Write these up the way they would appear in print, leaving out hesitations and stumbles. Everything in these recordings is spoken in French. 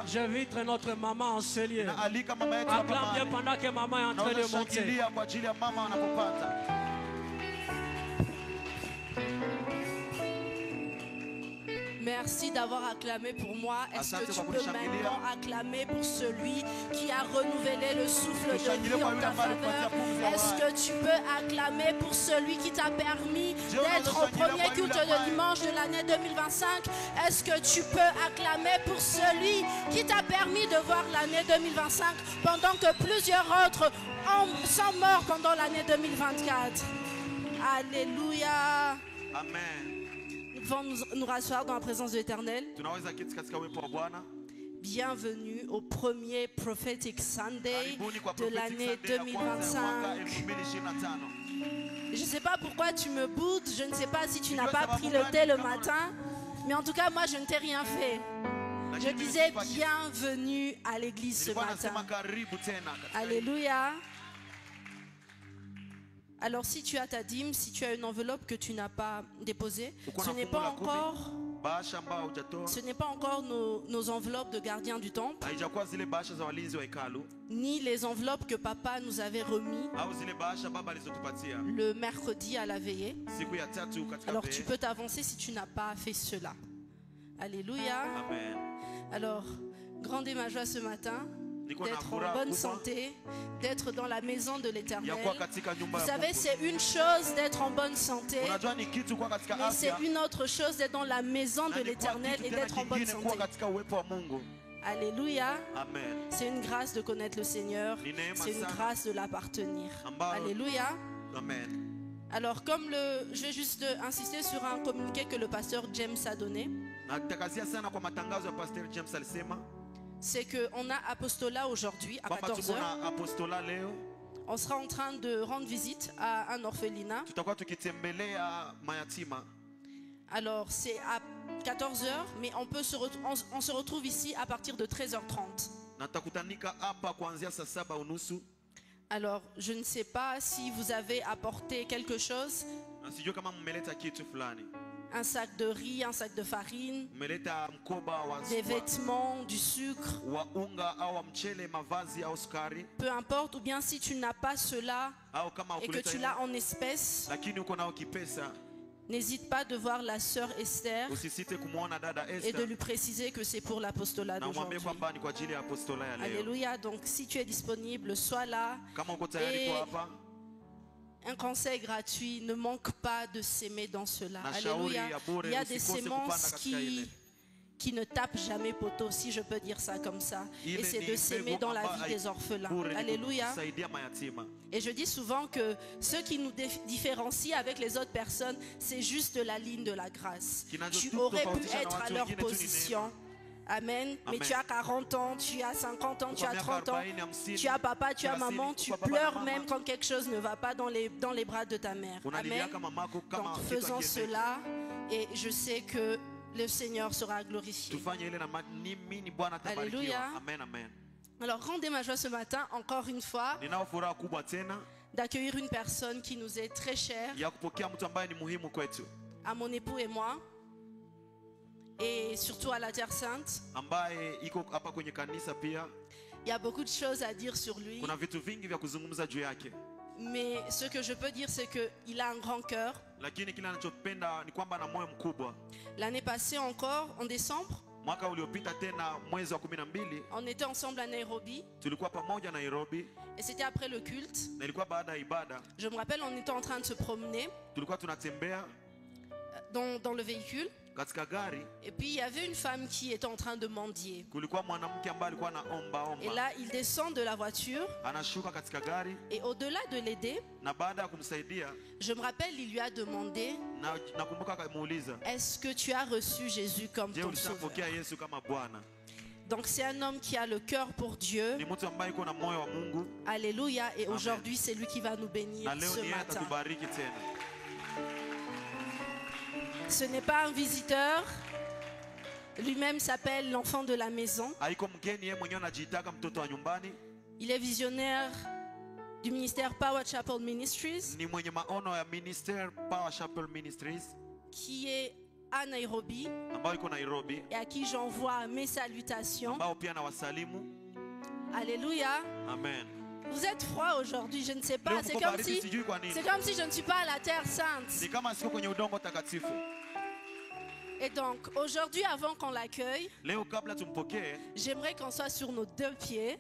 J'invite notre maman en ce lieu. Acclame bien pendant que maman est en train de monter. Merci d'avoir acclamé pour moi. Est-ce que tu peux maintenant acclamer pour celui qui a renouvelé le souffle de vie en ta faveur? Est-ce que tu peux acclamer pour celui qui t'a permis d'être au premier culte de dimanche de l'année 2025? Est-ce que tu peux acclamer pour celui qui t'a permis de voir l'année 2025 pendant que plusieurs autres sont morts pendant l'année 2024? Alléluia. Amen. Nous devons nous rasseoir dans la présence de l'Éternel. Bienvenue au premier Prophetic Sunday de l'année 2025. Je ne sais pas pourquoi tu me boudes, je ne sais pas si tu n'as pas pris le thé le matin, mais en tout cas moi je ne t'ai rien fait. Je disais bienvenue à l'église ce matin. Alléluia. Alors si tu as ta dîme, si tu as une enveloppe que tu n'as pas déposée, ce n'est pas encore nos enveloppes de gardiens du temple, ni les enveloppes que papa nous avait remis le mercredi à la veillée. Alors tu peux t'avancer si tu n'as pas fait cela. Alléluia. Amen. Alors, grande est ma joie ce matin d'être en bonne santé, d'être dans la maison de l'Éternel. Vous savez, c'est une chose d'être en bonne santé, mais c'est une autre chose d'être dans la maison de l'Éternel et d'être en bonne santé. Alléluia. C'est une grâce de connaître le Seigneur, c'est une grâce de l'appartenir. Alléluia. Amen. Alors, je vais juste insister sur un communiqué que le pasteur James a donné. C'est qu'on a apostolat aujourd'hui à 14h. On sera en train de rendre visite à un orphelinat. Alors c'est à 14h, mais on se retrouve ici à partir de 13h30. Alors je ne sais pas si vous avez apporté quelque chose. Un sac de riz, un sac de farine, des vêtements, du sucre, peu importe, ou bien si tu n'as pas cela et que tu l'as en espèces, n'hésite pas de voir la sœur Esther et de lui préciser que c'est pour l'apostolat d'aujourd'hui. Alléluia, donc si tu es disponible, sois là. Et un conseil gratuit, ne manque pas de s'aimer dans cela. Alléluia. Il y a des sémences qui ne tapent jamais poteau, si je peux dire ça comme ça. Et c'est de s'aimer dans la vie des orphelins. Alléluia. Et je dis souvent que ce qui nous différencie avec les autres personnes, c'est juste la ligne de la grâce. Tu aurais pu être à leur position. Amen. Mais tu as 40 ans, tu as 50 ans, tu as 30 ans, tu as papa, tu as maman, tu pleures même quand quelque chose ne va pas dans les bras de ta mère. Amen. Donc faisons cela et je sais que le Seigneur sera glorifié. Alléluia. Alors rendez ma joie ce matin encore une fois d'accueillir une personne qui nous est très chère à mon époux et moi. Et surtout à la Terre Sainte. Il y a beaucoup de choses à dire sur lui. Mais ce que je peux dire, c'est qu'il a un grand cœur. L'année passée encore, en décembre, on était ensemble à Nairobi. Et c'était après le culte. Je me rappelle, on était en train de se promener dans le véhicule. Et puis il y avait une femme qui était en train de mendier. Et là il descend de la voiture. Et au-delà de l'aider, je me rappelle, il lui a demandé: est-ce que tu as reçu Jésus comme ton sauveur? Donc c'est un homme qui a le cœur pour Dieu. Alléluia. Et aujourd'hui c'est lui qui va nous bénir ce matin. Ce n'est pas un visiteur. Lui-même s'appelle l'enfant de la maison. Il est visionnaire du ministère Power Chapel Ministries, qui est à Nairobi et à qui j'envoie mes salutations. Alléluia. Amen. Vous êtes froid aujourd'hui, je ne sais pas. C'est comme si je ne suis pas à la terre sainte. Et donc, aujourd'hui, avant qu'on l'accueille, j'aimerais qu'on soit sur nos deux pieds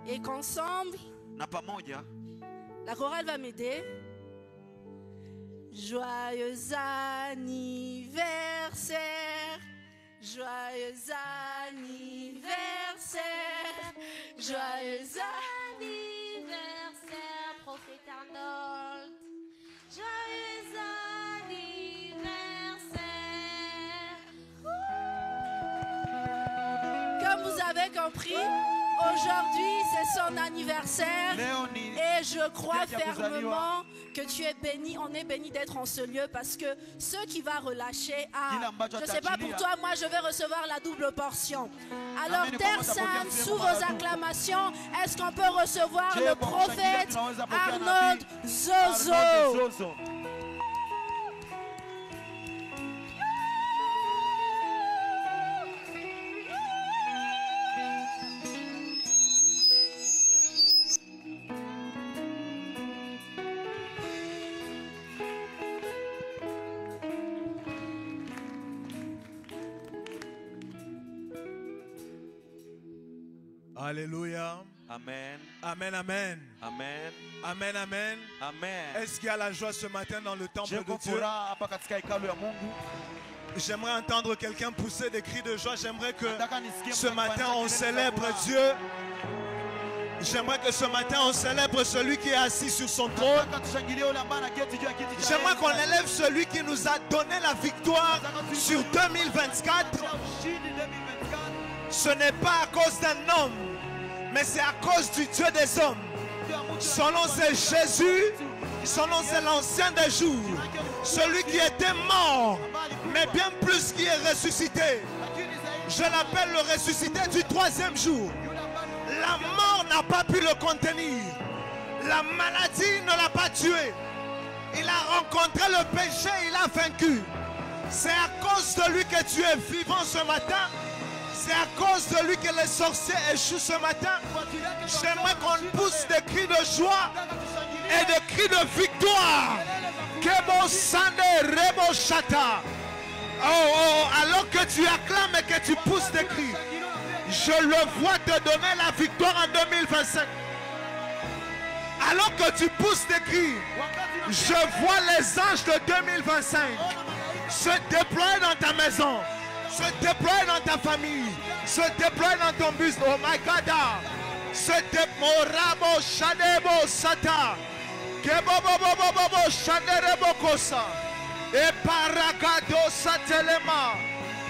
et qu'ensemble, la chorale va m'aider. Joyeux anniversaire, joyeux anniversaire, joyeux anniversaire, prophète Arnold. Joyeux anniversaire. Comme vous avez compris, aujourd'hui c'est son anniversaire et je crois fermement que tu es béni, on est béni d'être en ce lieu parce que ce qui va relâcher, je ne sais pas pour toi, moi je vais recevoir la double portion. Alors Terre Sainte, sous vos acclamations, est-ce qu'on peut recevoir le prophète Arnold Zozo? Alléluia. Amen. Amen, amen. Amen. Amen, amen. Amen. Est-ce qu'il y a la joie ce matin dans le temple de Dieu? J'aimerais entendre quelqu'un pousser des cris de joie. J'aimerais que ce matin on célèbre Dieu. J'aimerais que ce matin on célèbre celui qui est assis sur son trône. J'aimerais qu'on élève celui qui nous a donné la victoire sur 2024. Ce n'est pas à cause d'un homme, mais c'est à cause du Dieu des hommes. Son nom c'est Jésus, son nom c'est l'ancien des jours, celui qui était mort, mais bien plus qui est ressuscité. Je l'appelle le ressuscité du troisième jour. La mort n'a pas pu le contenir, la maladie ne l'a pas tué. Il a rencontré le péché, il a vaincu. C'est à cause de lui que tu es vivant ce matin. C'est à cause de lui que les sorciers échouent ce matin. J'aimerais qu'on pousse des cris de joie et des cris de victoire. Kebo Sande Rebo Shata. Oh, alors que tu acclames et que tu pousses des cris, je le vois te donner la victoire en 2025. Alors que tu pousses des cris, je vois les anges de 2025 se déployer dans ta maison, se déployer dans ta famille, se déployer dans ton business. Oh my God. Se déployer. Shadebo Sata. Kebobobobobo Shaderebo Kosa. Et Paragado Satelema.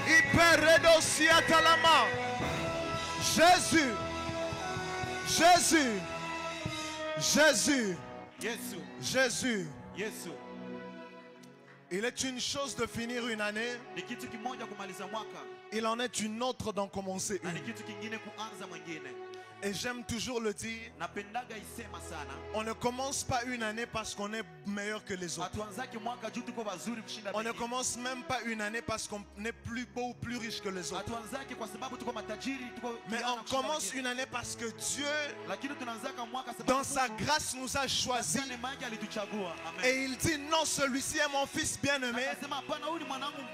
Iperedo Siatalama. Jésus. Jésus. Jésus. Jésus. Jésus. Il est une chose de finir une année. Il en est une autre d'en commencer une. Et j'aime toujours le dire, on ne commence pas une année parce qu'on est meilleur que les autres. On ne commence même pas une année parce qu'on est plus beau ou plus riche que les autres. Mais on commence une année parce que Dieu, dans sa grâce, nous a choisis. Et il dit non, celui-ci est mon fils bien-aimé.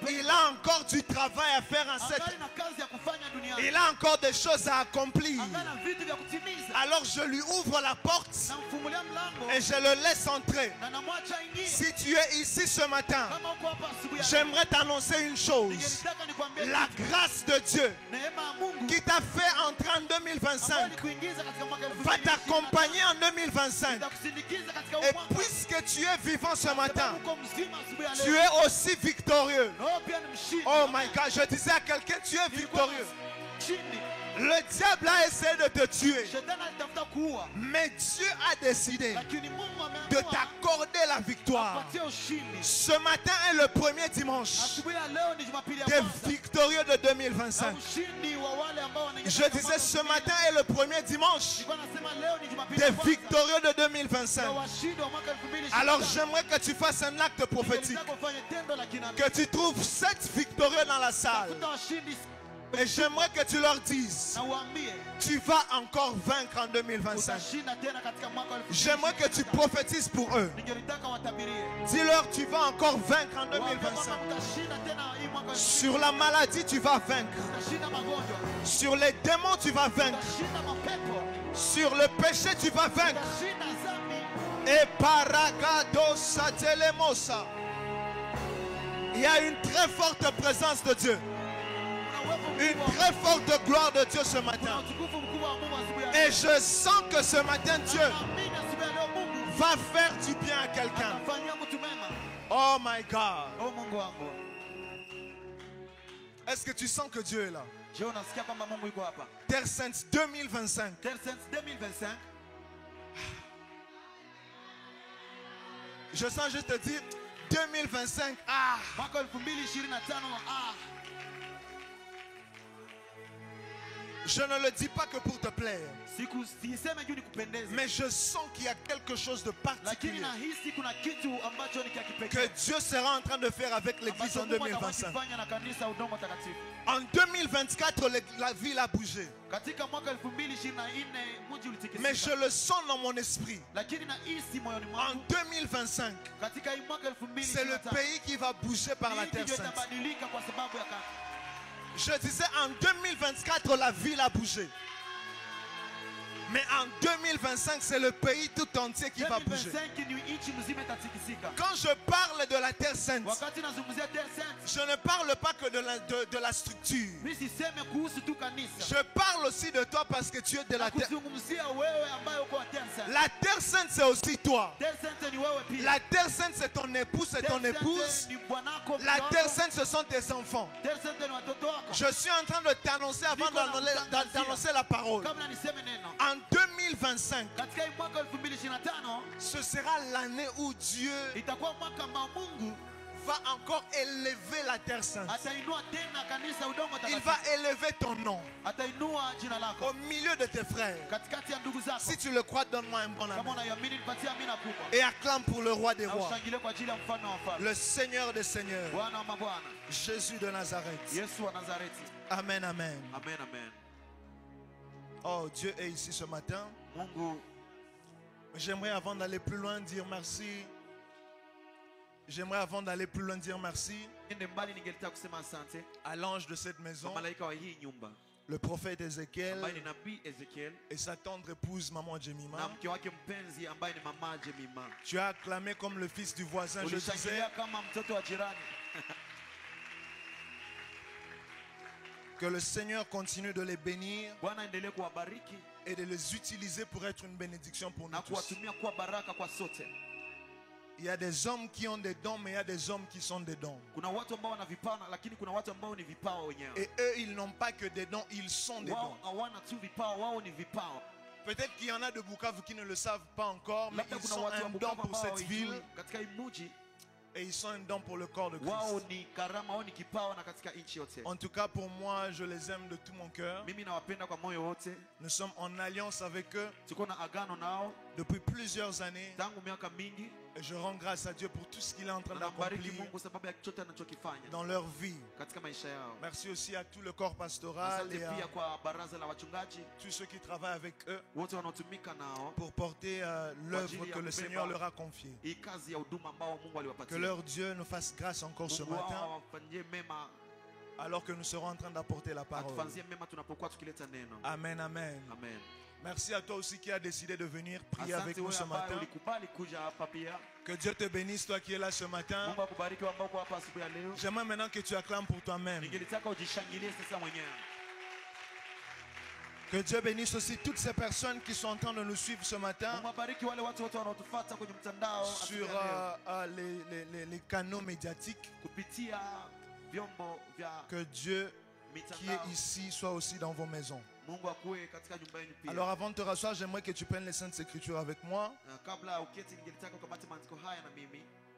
Il a encore du travail à faire en cette année. Il a encore des choses à accomplir. Alors je lui ouvre la porte et je le laisse entrer. Si tu es ici ce matin, j'aimerais t'annoncer une chose. La grâce de Dieu qui t'a fait entrer en 2025 va t'accompagner en 2025. Et puisque tu es vivant ce matin, tu es aussi victorieux. Oh my God, je disais à quelqu'un, tu es victorieux. Le diable a essayé de te tuer, mais Dieu a décidé de t'accorder la victoire. Ce matin est le premier dimanche des victoires. victorieux de 2025. Je disais ce matin est le premier dimanche des victorieux de 2025. Alors j'aimerais que tu fasses un acte prophétique. Que tu trouves 7 victorieux dans la salle. Et j'aimerais que tu leur dises, tu vas encore vaincre en 2025. J'aimerais que tu prophétises pour eux. Dis-leur, tu vas encore vaincre en 2025. Sur la maladie, tu vas vaincre. Sur les démons, tu vas vaincre. Sur le péché, tu vas vaincre. Et paragado satelemosa. Il y a une très forte présence de Dieu. Une très forte gloire de Dieu ce matin. Et je sens que ce matin, Dieu va faire du bien à quelqu'un. Oh my God. Est-ce que tu sens que Dieu est là? Terre Sainte 2025. Je sens juste te dire 2025. Je ne le dis pas que pour te plaire, mais je sens qu'il y a quelque chose de particulier que Dieu sera en train de faire avec l'église en 2025. En 2024, la ville a bougé. Mais je le sens dans mon esprit. En 2025, c'est le pays qui va bouger par la Terre Sainte. Je disais en 2024 la ville a bougé. Mais en 2025 c'est le pays tout entier qui va bouger. Quand je parle de la Terre Sainte, je ne parle pas que de la structure. Je parle aussi de toi parce que tu es de la Terre. La Terre Sainte c'est aussi toi. La Terre Sainte c'est ton époux, c'est ton épouse. La Terre Sainte ce sont tes enfants. Je suis en train de t'annoncer avant d'annoncer la parole. En 2025, ce sera l'année où Dieu va encore élever la Terre Sainte. Il va élever ton nom au milieu de tes frères. Si tu le crois, donne-moi un bon amen. Et acclame pour le roi des rois, le Seigneur des seigneurs, Jésus de Nazareth. Amen, amen. Amen, amen. Oh, Dieu est ici ce matin. J'aimerais avant d'aller plus loin dire merci. J'aimerais avant d'aller plus loin dire merci à l'ange de cette maison, le prophète Ézéchiel et sa tendre épouse maman Jemima. Tu as acclamé comme le fils du voisin, je disais. Que le Seigneur continue de les bénir et de les utiliser pour être une bénédiction pour nous tous. Il y a des hommes qui ont des dons, mais il y a des hommes qui sont des dons. Et eux, ils n'ont pas que des dons, ils sont des dons. Peut-être qu'il y en a de Bukavu qui ne le savent pas encore, mais ils sont un don pour cette ville. Et ils sont un don pour le corps de Christ. En tout cas, pour moi, je les aime de tout mon cœur. Nous sommes en alliance avec eux depuis plusieurs années. Et je rends grâce à Dieu pour tout ce qu'il est en train d'accomplir dans leur vie. Merci aussi à tout le corps pastoral et à tous ceux qui travaillent avec eux pour porter l'œuvre que le Seigneur leur a confiée. Que leur Dieu nous fasse grâce encore ce matin, alors que nous serons en train d'apporter la parole. Amen, amen. Amen. Merci à toi aussi qui as décidé de venir prier avec nous ce matin. Que Dieu te bénisse, toi qui es là ce matin. J'aimerais maintenant que tu acclames pour toi-même. Que Dieu bénisse aussi toutes ces personnes qui sont en train de nous suivre ce matin sur les canaux médiatiques. Que Dieu qui est ici soit aussi dans vos maisons. Alors avant de te rasseoir, j'aimerais que tu prennes les Saintes Écritures avec moi.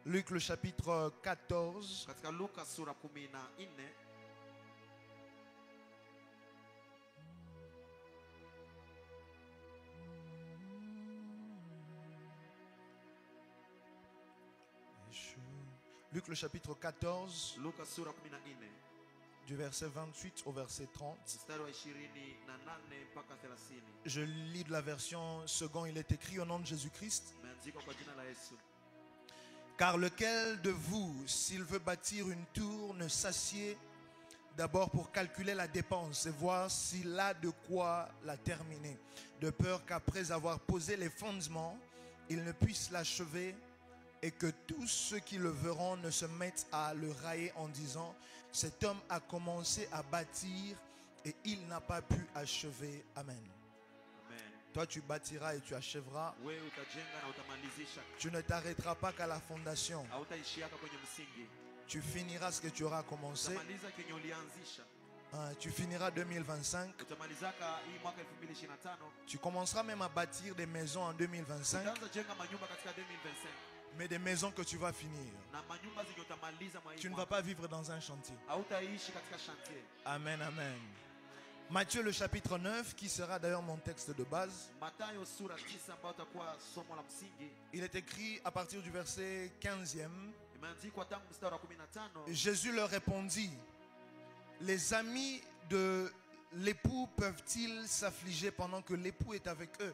Luc le chapitre 14. Luc le chapitre 14, du verset 28 au verset 30. Je lis de la version seconde, il est écrit au nom de Jésus-Christ. Car lequel de vous, s'il veut bâtir une tour, ne s'assied d'abord pour calculer la dépense et voir s'il a de quoi la terminer, de peur qu'après avoir posé les fondements, il ne puisse l'achever et que tous ceux qui le verront ne se mettent à le railler en disant: cet homme a commencé à bâtir et il n'a pas pu achever. Amen. Toi, tu bâtiras et tu achèveras. Tu ne t'arrêteras pas qu'à la fondation. Tu finiras ce que tu auras commencé. Tu finiras 2025. Tu commenceras même à bâtir des maisons en 2025. Mais des maisons que tu vas finir. Tu ne vas pas vivre dans un chantier. Amen, amen. Matthieu le chapitre 9, qui sera d'ailleurs mon texte de base. Il est écrit à partir du verset 15e. Jésus leur répondit: les amis de l'époux peuvent-ils s'affliger pendant que l'époux est avec eux?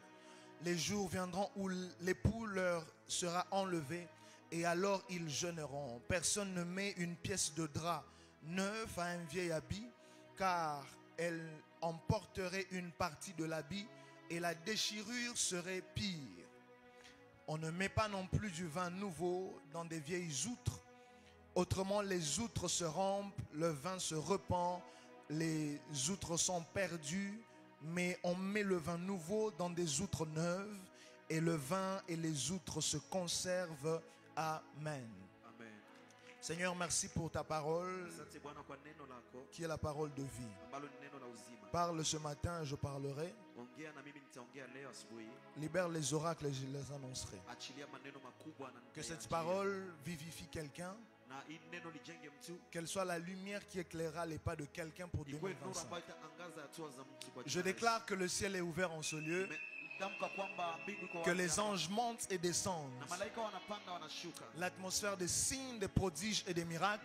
Les jours viendront où l'époux leur sera enlevé et alors ils jeûneront. Personne ne met une pièce de drap neuf à un vieil habit, car elle emporterait une partie de l'habit et la déchirure serait pire. On ne met pas non plus du vin nouveau dans des vieilles outres, autrement les outres se rompent, le vin se repent, les outres sont perdues, mais on met le vin nouveau dans des outres neuves et le vin et les outres se conservent. Amen. Seigneur, merci pour ta parole qui est la parole de vie. Parle ce matin et je parlerai. Libère les oracles et je les annoncerai. Que cette parole vivifie quelqu'un. Qu'elle soit la lumière qui éclairera les pas de quelqu'un pour 2025. Je déclare que le ciel est ouvert en ce lieu. Que les anges montent et descendent. L'atmosphère des signes, des prodiges et des miracles.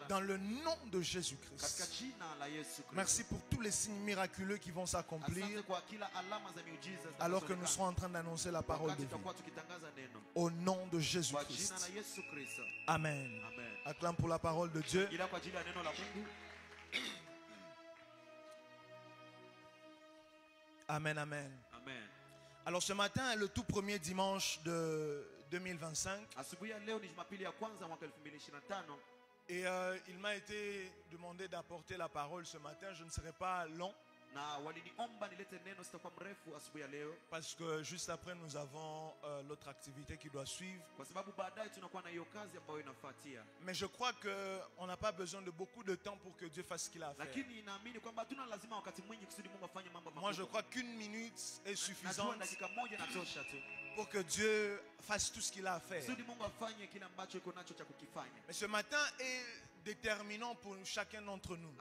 Dans le nom de Jésus-Christ. Merci pour tous les signes miraculeux qui vont s'accomplir alors que nous serons en train d'annoncer la parole de vie. Au nom de Jésus-Christ. Amen. Acclame pour la parole de Dieu. Amen, amen. Amen. Alors ce matin est le tout premier dimanche de 2025. Et il m'a été demandé d'apporter la parole ce matin. Je ne serai pas long. Parce que juste après nous avons l'autre activité qui doit suivre. Mais je crois qu'on n'a pas besoin de beaucoup de temps pour que Dieu fasse ce qu'il a à faire. Moi je crois qu'une minute est suffisante pour que Dieu fasse tout ce qu'il a à faire. Mais ce matin est déterminant pour chacun d'entre nous.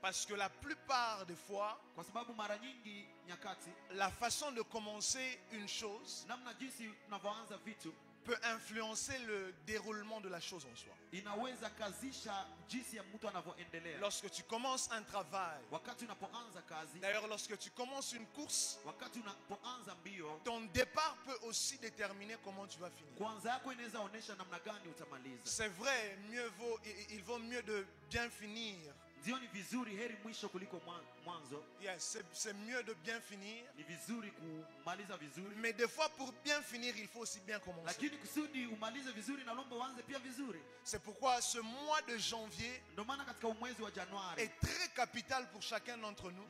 Parce que la plupart des fois, la façon de commencer une chose peut influencer le déroulement de la chose en soi. Lorsque tu commences un travail, d'ailleurs lorsque tu commences une course, ton départ peut aussi déterminer comment tu vas finir. C'est vrai, il vaut mieux de bien finir. Yes, c'est mieux de bien finir. Mais des fois pour bien finir il faut aussi bien commencer. C'est pourquoi ce mois de janvier est très capital pour chacun d'entre nous.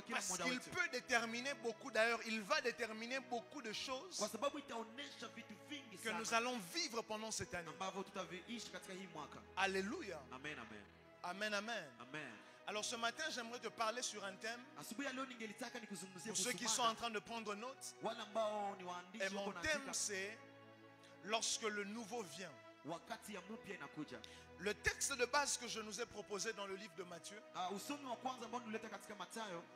Parce qu'il peut déterminer beaucoup, d'ailleurs il va déterminer beaucoup de choses que nous allons vivre pendant cette année. Alléluia. Amen, amen. Amen, amen. Amen. Alors ce matin, j'aimerais te parler sur un thème. Pour ceux qui sont en train de prendre note. Et mon thème, c'est lorsque le nouveau vient. Le texte de base que je nous ai proposé dans le livre de Matthieu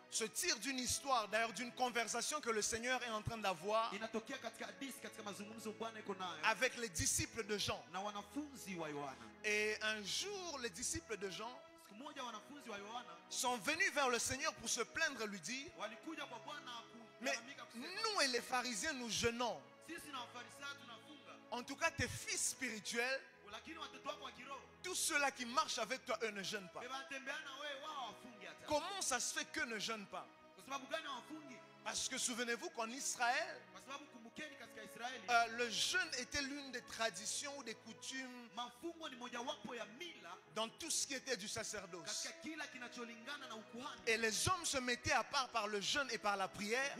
se tire d'une histoire, d'ailleurs d'une conversation que le Seigneur est en train d'avoir avec les disciples de Jean. Et un jour, les disciples de Jean sont venus vers le Seigneur pour se plaindre et lui dire: mais nous et les pharisiens, nous jeûnons. En tout cas, tes fils spirituels, tous ceux-là qui marchent avec toi, eux ne jeûnent pas. Comment ça se fait qu'eux ne jeûnent pas? Parce que souvenez-vous qu'en Israël, le jeûne était l'une des traditions ou des coutumes dans tout ce qui était du sacerdoce. Et les hommes se mettaient à part par le jeûne et par la prière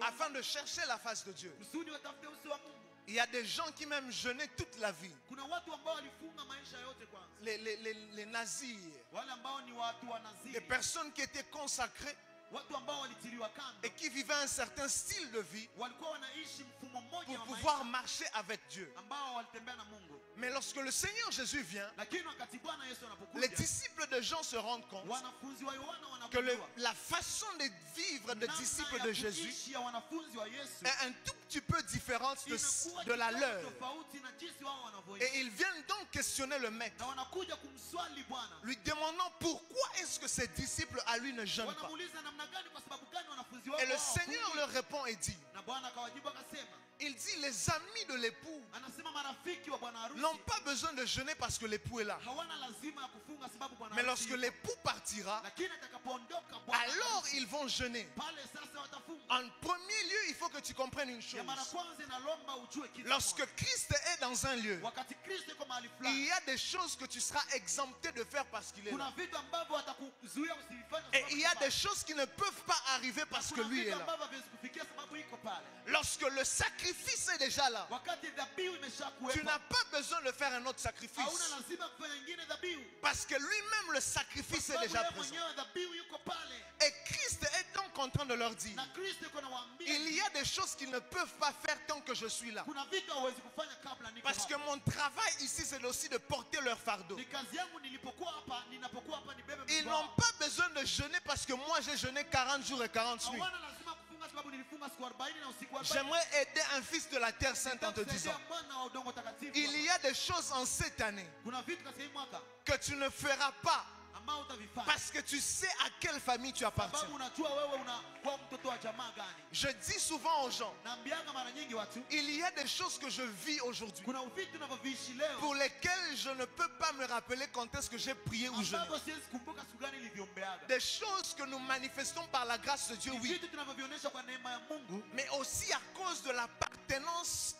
afin de chercher la face de Dieu. Il y a des gens qui même jeûnaient toute la vie. Les nazis, des personnes qui étaient consacrées et qui vivaient un certain style de vie pour pouvoir marcher avec Dieu. Mais lorsque le Seigneur Jésus vient, les disciples de Jean se rendent compte que la façon de vivre des disciples de Jésus est un tout petit peu différente de la leur. Et ils viennent donc questionner le maître, lui demandant pourquoi est-ce que ses disciples à lui ne jeûnent pas. Et le Seigneur leur répond et dit, il dit, les amis de l'époux n'ont pas besoin de jeûner parce que l'époux est là. Mais lorsque l'époux partira, alors ils vont jeûner. En premier lieu, il faut que tu comprennes une chose. Lorsque Christ est dans un lieu, il y a des choses que tu seras exempté de faire parce qu'il est là. Et il y a des choses qui ne peuvent pas arriver parce que lui est là. Lorsque le sacrifice est déjà là, tu n'as pas besoin de faire un autre sacrifice. Parce que lui-même, le sacrifice est déjà présent. Et Christ est donc en train de leur dire, il y a des choses qu'ils ne peuvent pas faire tant que je suis là. Parce que mon travail ici, c'est aussi de porter leur fardeau. Ils n'ont pas besoin de jeûner parce que moi j'ai jeûné 40 jours et 40 nuits. J'aimerais aider un fils de la terre sainte en te disant, il y a des choses en cette année que tu ne feras pas parce que tu sais à quelle famille tu appartiens. Je dis souvent aux gens, il y a des choses que je vis aujourd'hui pour lesquelles je ne peux pas me rappeler quand est-ce que j'ai prié ou jeûné. Des choses que nous manifestons par la grâce de Dieu, oui, mais aussi à cause de l'appartenance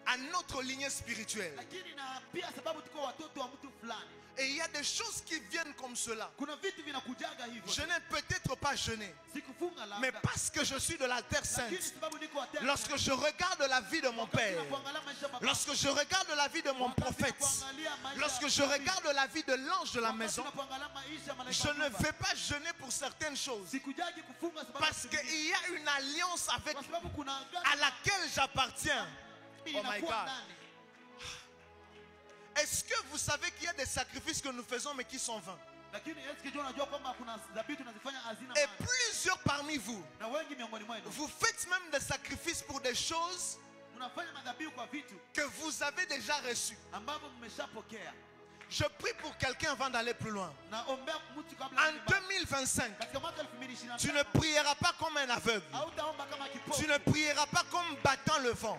à notre lignée spirituelle. Et il y a des choses qui viennent comme cela. Je n'ai peut-être pas jeûné, mais parce que je suis de la terre sainte, lorsque je regarde la vie de mon père, lorsque je regarde la vie de mon prophète, lorsque je regarde la vie de l'ange de la maison, je ne vais pas jeûner pour certaines choses parce qu'il y a une alliance à laquelle j'appartiens. Oh my God. Est-ce que vous savez qu'il y a des sacrifices que nous faisons mais qui sont vains? Et plusieurs parmi vous, vous faites même des sacrifices pour des choses que vous avez déjà reçues. Je prie pour quelqu'un avant d'aller plus loin. En 2025, tu ne prieras pas comme un aveugle. Tu ne prieras pas comme battant le vent.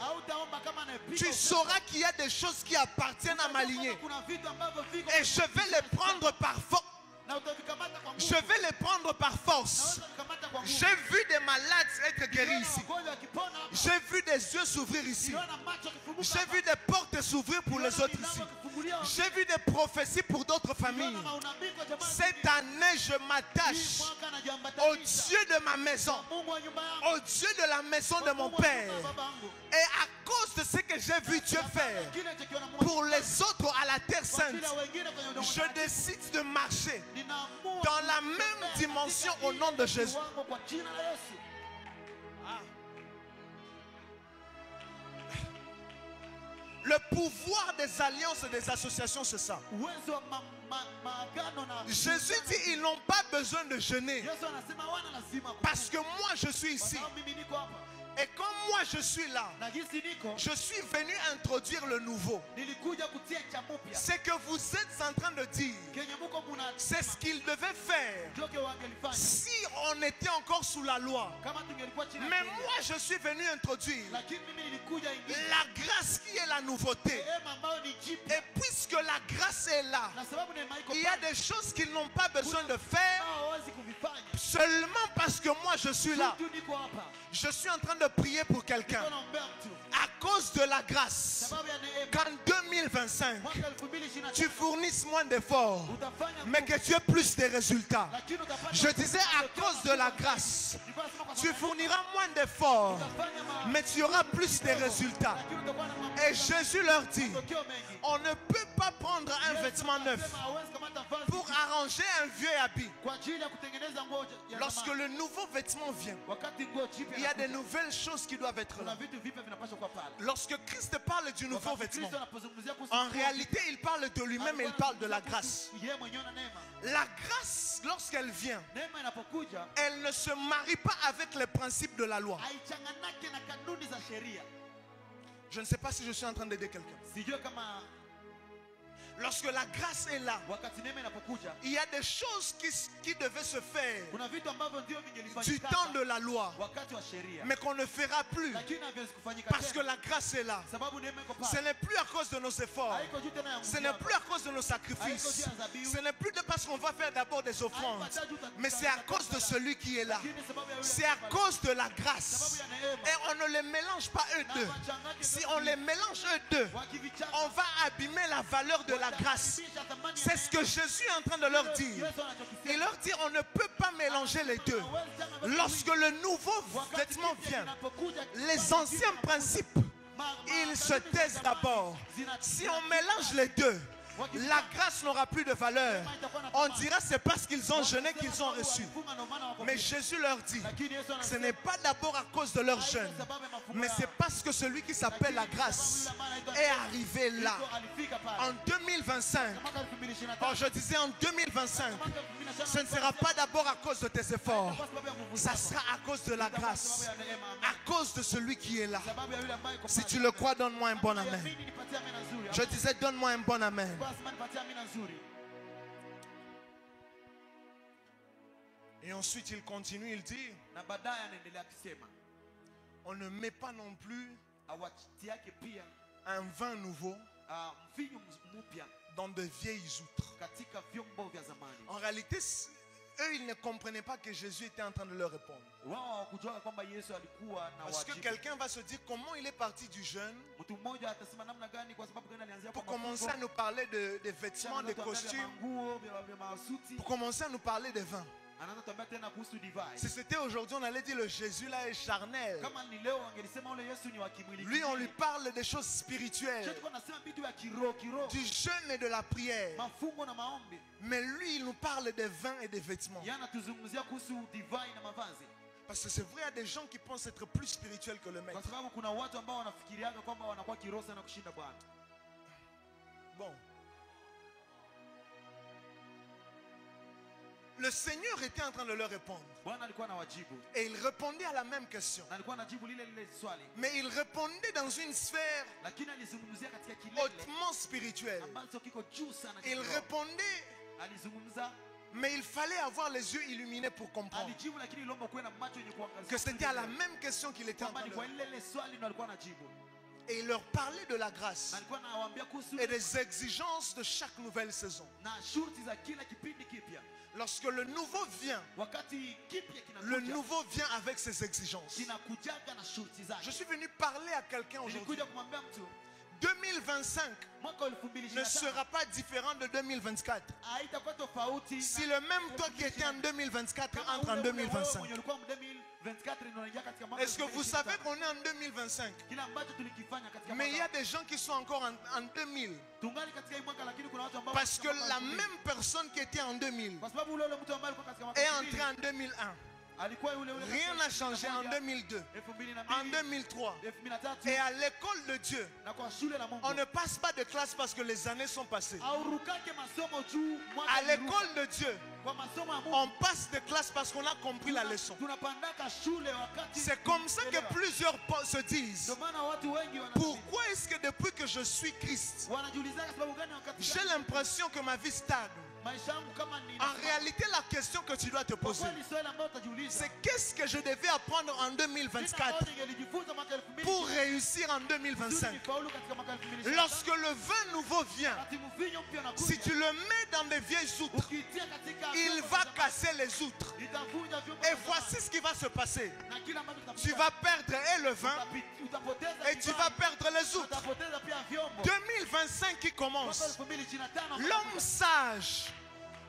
Tu sauras qu'il y a des choses qui appartiennent à ma lignée. Et je vais les prendre par force. Je vais les prendre par force. J'ai vu des malades être guéris ici. J'ai vu des yeux s'ouvrir ici. J'ai vu des portes s'ouvrir pour les autres ici. J'ai vu des prophéties pour d'autres familles. Cette année, je m'attache au Dieu de ma maison, au Dieu de la maison de mon Père. Et à cause de ce que j'ai vu Dieu faire pour les autres à la terre sainte, je décide de marcher dans la même dimension au nom de Jésus. Le pouvoir des alliances et des associations, c'est ça. Jésus dit, ils n'ont pas besoin de jeûner. Parce que moi, je suis ici. Et comme moi je suis là, je suis venu introduire le nouveau. C'est que vous êtes en train de dire, c'est ce qu'il devait faire si on était encore sous la loi. Mais moi je suis venu introduire la grâce qui est la nouveauté. Et puisque la grâce est là, il y a des choses qu'ils n'ont pas besoin de faire seulement parce que moi je suis là. Je suis en train de prier pour quelqu'un. À cause de la grâce, qu'en 2025, tu fournisses moins d'efforts, mais que tu aies plus de résultats. Je disais à cause de la grâce, tu fourniras moins d'efforts, mais tu auras plus de résultats. Et Jésus leur dit, on ne peut pas prendre un vêtement neuf pour arranger un vieux habit. Lorsque le nouveau vêtement vient, il y a des nouvelles choses qui doivent être là. Lorsque Christ parle du nouveau vêtement, en réalité il parle de lui-même et il parle de la grâce. La grâce, lorsqu'elle vient, elle ne se marie pas avec les principes de la loi. Je ne sais pas si je suis en train d'aider quelqu'un. Lorsque la grâce est là, il y a des choses qui devaient se faire du temps de la loi, mais qu'on ne fera plus parce que la grâce est là. Ce n'est plus à cause de nos efforts, ce n'est plus à cause de nos sacrifices, ce n'est plus parce qu'on va faire d'abord des offrandes, mais c'est à cause de celui qui est là. C'est à cause de la grâce. Et on ne les mélange pas eux deux. Si on les mélange eux deux, on va abîmer la valeur de la grâce. C'est ce que Jésus est en train de leur dire. Il leur dit, on ne peut pas mélanger les deux. Lorsque le nouveau vêtement vient, les anciens principes, ils se taisent d'abord. Si on mélange les deux, la grâce n'aura plus de valeur. On dira c'est parce qu'ils ont jeûné qu'ils ont reçu. Mais Jésus leur dit, ce n'est pas d'abord à cause de leur jeûne, mais c'est parce que celui qui s'appelle la grâce est arrivé là. En 2025, je disais en 2025, ce ne sera pas d'abord à cause de tes efforts, ça sera à cause de la grâce, à cause de celui qui est là. Si tu le crois, donne-moi un bon amen. Je disais, donne-moi un bon amen. Et ensuite il continue, il dit, on ne met pas non plus un vin nouveau dans de vieilles outres. En réalité, eux, ils ne comprenaient pas que Jésus était en train de leur répondre. Parce que quelqu'un va se dire comment il est parti du jeûne pour commencer à nous parler de vêtements, de costumes, pour commencer à nous parler de vin. Si c'était aujourd'hui, on allait dire le Jésus là est charnel. Lui, on lui parle des choses spirituelles, du jeûne et de la prière. Mais lui, il nous parle des vins et des vêtements. Parce que c'est vrai, il y a des gens qui pensent être plus spirituels que le maître. Bon. Le Seigneur était en train de leur répondre. Et il répondait à la même question. Mais il répondait dans une sphère hautement spirituelle. Il répondait, mais il fallait avoir les yeux illuminés pour comprendre que c'était à la même question qu'il était en train de répondre. Et il leur parlait de la grâce et des exigences de chaque nouvelle saison. Lorsque le nouveau vient avec ses exigences. Je suis venu parler à quelqu'un aujourd'hui. 2025 ne sera pas différent de 2024. Si le même toi qui était en 2024 entre en 2025. Est-ce que vous savez qu'on est en 2025? Mais il y a des gens qui sont encore en 2000. Parce que la même personne qui était en 2000 est entrée en 2001. Rien n'a changé en 2002, en 2003. Et à l'école de Dieu, on ne passe pas de classe parce que les années sont passées. À l'école de Dieu, on passe de classe parce qu'on a compris la leçon. C'est comme ça que plusieurs se disent: pourquoi est-ce que depuis que je suis Christ, j'ai l'impression que ma vie stagne? En réalité, la question que tu dois te poser, c'est qu'est-ce que je devais apprendre en 2024 pour réussir en 2025. Lorsque le vin nouveau vient, si tu le mets dans des vieilles outres, il va casser les outres. Et voici ce qui va se passer. Tu vas perdre et le vin et tu vas perdre les outres. 2025 qui commence.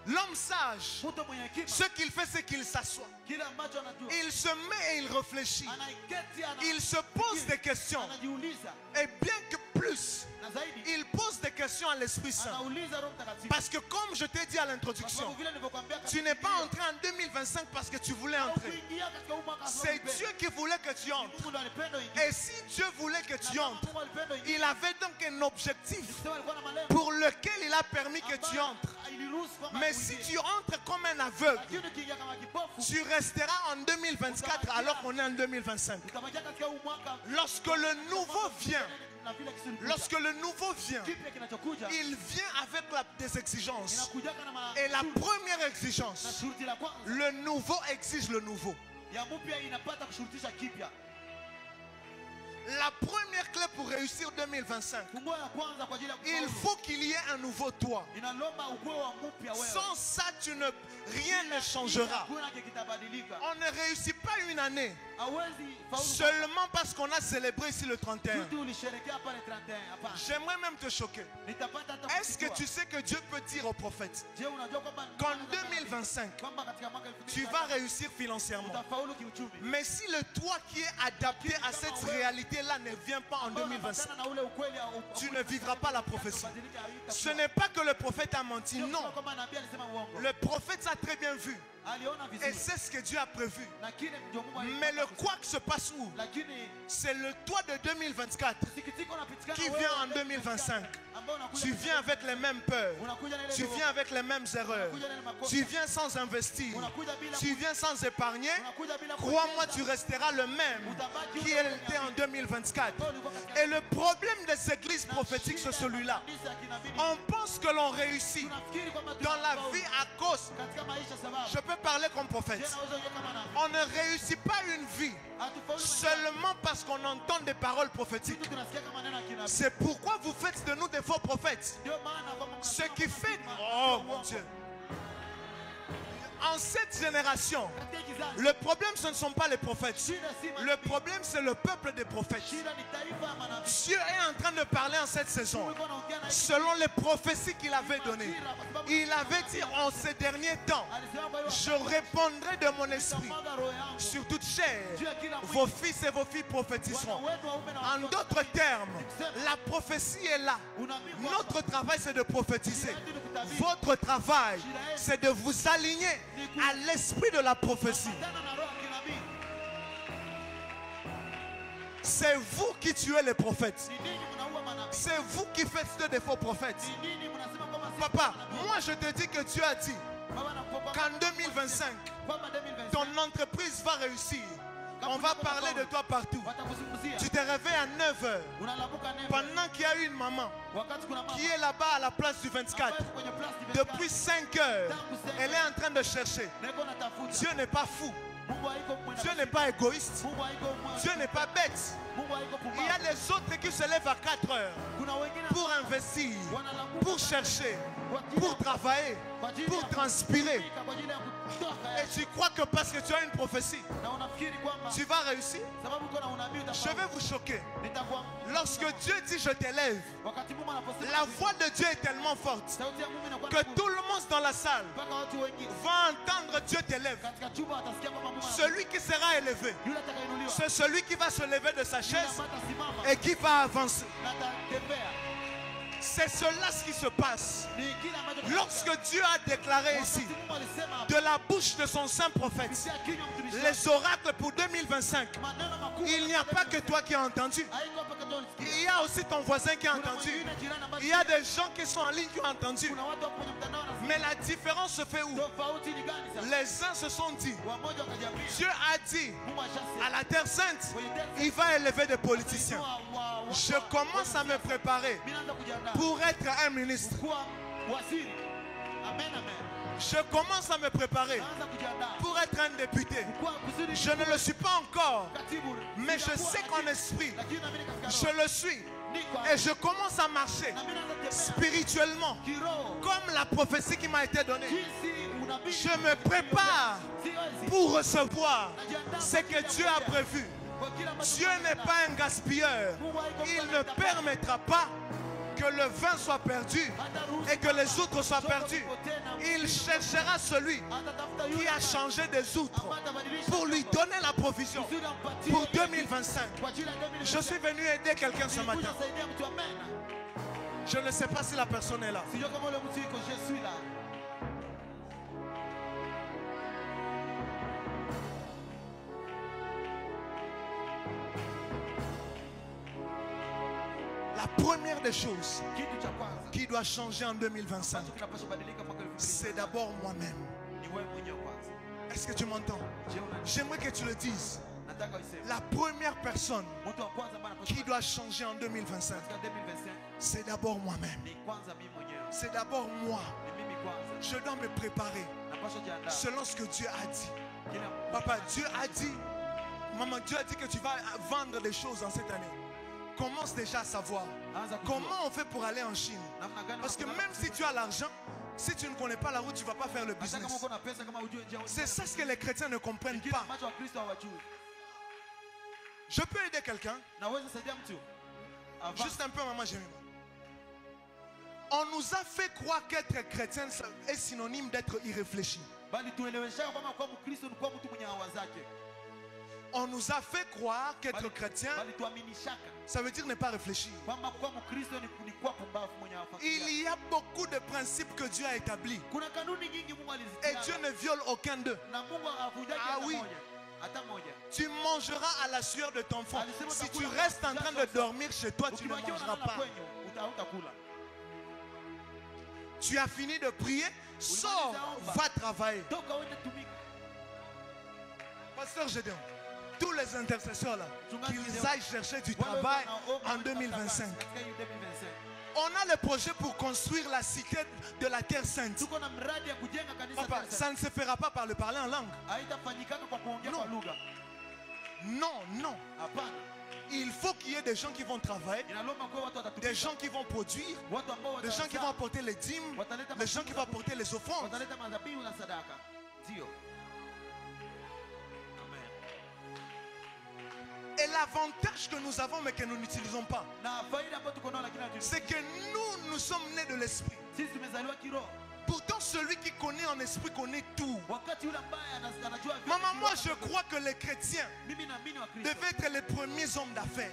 L'homme sage, ce qu'il fait, c'est qu'il s'assoit. Il se met et il réfléchit. Il se pose des questions. Et bien que plus, il pose des questions à l'Esprit Saint. Parce que comme je t'ai dit à l'introduction, tu n'es pas entré en 2025 parce que tu voulais entrer. C'est Dieu qui voulait que tu entres. Et si Dieu voulait que tu entres, il avait donc un objectif pour lequel il a permis que tu entres. Mais si tu entres comme un aveugle, tu resteras en 2024 alors qu'on est en 2025. Lorsque le nouveau vient, il vient avec des exigences. Et la première exigence, le nouveau exige le nouveau. La première clé pour réussir 2025, il faut qu'il y ait un nouveau toi. Sans ça, rien ne changera. On ne réussit pas une année seulement parce qu'on a célébré ici le 31. J'aimerais même te choquer. Est-ce que tu sais que Dieu peut dire au prophète qu'en 2025, tu vas réussir financièrement? Mais si le toi qui est adapté à cette réalité-là ne vient pas en 2025, tu ne vivras pas la prophétie. Ce n'est pas que le prophète a menti, non. Le prophète a très bien vu. Et c'est ce que Dieu a prévu. Mais le quoi que se passe où? C'est le toi de 2024 qui vient en 2025. Tu viens avec les mêmes peurs. Tu viens avec les mêmes erreurs. Tu viens sans investir. Tu viens sans épargner. Crois-moi, tu resteras le même qui était en 2024. Et le problème des églises prophétiques, c'est celui-là. On pense que l'on réussit dans la vie à cause. Je peux parler comme prophète. On ne réussit pas une vie seulement parce qu'on entend des paroles prophétiques. C'est pourquoi vous faites de nous des faux prophètes. Ce qui fait... Oh mon Dieu. En cette génération, le problème ce ne sont pas les prophètes. Le problème c'est le peuple des prophètes. Dieu est en train de parler en cette saison selon les prophéties qu'il avait données. Il avait dit en ces derniers temps, je répondrai de mon esprit sur toute chair. Vos fils et vos filles prophétiseront. En d'autres termes, la prophétie est là. Notre travail c'est de prophétiser. Votre travail c'est de vous aligner à l'esprit de la prophétie. C'est vous qui tuez les prophètes. C'est vous qui faites des faux prophètes. Papa, moi je te dis que Dieu a dit qu'en 2025, ton entreprise va réussir. On va parler de toi partout. Tu t'es réveillé à 9 h pendant qu'il y a une maman qui est là-bas à la place du 24. Depuis 5 h, elle est en train de chercher. Dieu n'est pas fou. Dieu n'est pas égoïste. Dieu n'est pas bête. Il y a les autres qui se lèvent à 4 h pour investir, pour chercher, pour travailler, pour transpirer. Et tu crois que parce que tu as une prophétie, tu vas réussir? Je vais vous choquer. Lorsque Dieu dit je t'élève, la voix de Dieu est tellement forte que tout le monde dans la salle va entendre Dieu t'élève. Celui qui sera élevé, c'est celui qui va se lever de sa chaise et qui va avancer. C'est cela ce qui se passe. Lorsque Dieu a déclaré ici, de la bouche de son saint prophète, les oracles pour 2025, il n'y a pas que toi qui as entendu. Il y a aussi ton voisin qui a entendu. Il y a des gens qui sont en ligne qui ont entendu. Mais la différence se fait où? Les uns se sont dit, Dieu a dit à la terre sainte, il va élever des politiciens. Je commence à me préparer pour être un ministre. Je commence à me préparer pour être un député. Je ne le suis pas encore, mais je sais qu'en esprit, je le suis. Et je commence à marcher spirituellement, comme la prophétie qui m'a été donnée. Je me prépare pour recevoir ce que Dieu a prévu. Dieu n'est pas un gaspilleur. Il ne permettra pas que le vin soit perdu et que les outres soient perdus. Il cherchera celui qui a changé des outres pour lui donner la provision pour 2025. Je suis venu aider quelqu'un ce matin. Je ne sais pas si la personne est là. La première des choses qui doit changer en 2025, c'est d'abord moi-même. Est-ce que tu m'entends? J'aimerais que tu le dises. La première personne qui doit changer en 2025, c'est d'abord moi-même. C'est d'abord moi. Je dois me préparer selon ce que Dieu a dit. Papa, Dieu a dit, maman, Dieu a dit que tu vas vendre des choses en cette année. Commence déjà à savoir comment on fait pour aller en Chine. Parce que même si tu as l'argent, si tu ne connais pas la route, tu ne vas pas faire le business. C'est ça ce que les chrétiens ne comprennent pas. Je peux aider quelqu'un? Juste un peu, maman, j'ai mis. On nous a fait croire qu'être chrétien est synonyme d'être irréfléchi. On nous a fait croire qu'être chrétien, ça veut dire ne pas réfléchir. Il y a beaucoup de principes que Dieu a établis. Et Dieu ne viole aucun d'eux. Ah oui. Tu mangeras à la sueur de ton front. Si tu restes en train de dormir chez toi, tu ne mangeras pas. Tu as fini de prier, sors, va travailler. Pasteur Gédéon, tous les intercesseurs là, qu'ils aillent chercher du travail en 2025. On a le projet pour construire la cité de la terre sainte. Papa, ça ne se fera pas par le parler en langue. Non, non. Il faut qu'il y ait des gens qui vont travailler, des gens qui vont produire, des gens qui vont apporter les dîmes, des gens qui vont apporter les offrandes. Et l'avantage que nous avons mais que nous n'utilisons pas, c'est que nous sommes nés de l'esprit. Pourtant celui qui connaît en esprit connaît tout. Maman, moi je crois que les chrétiens devaient être les premiers hommes d'affaires.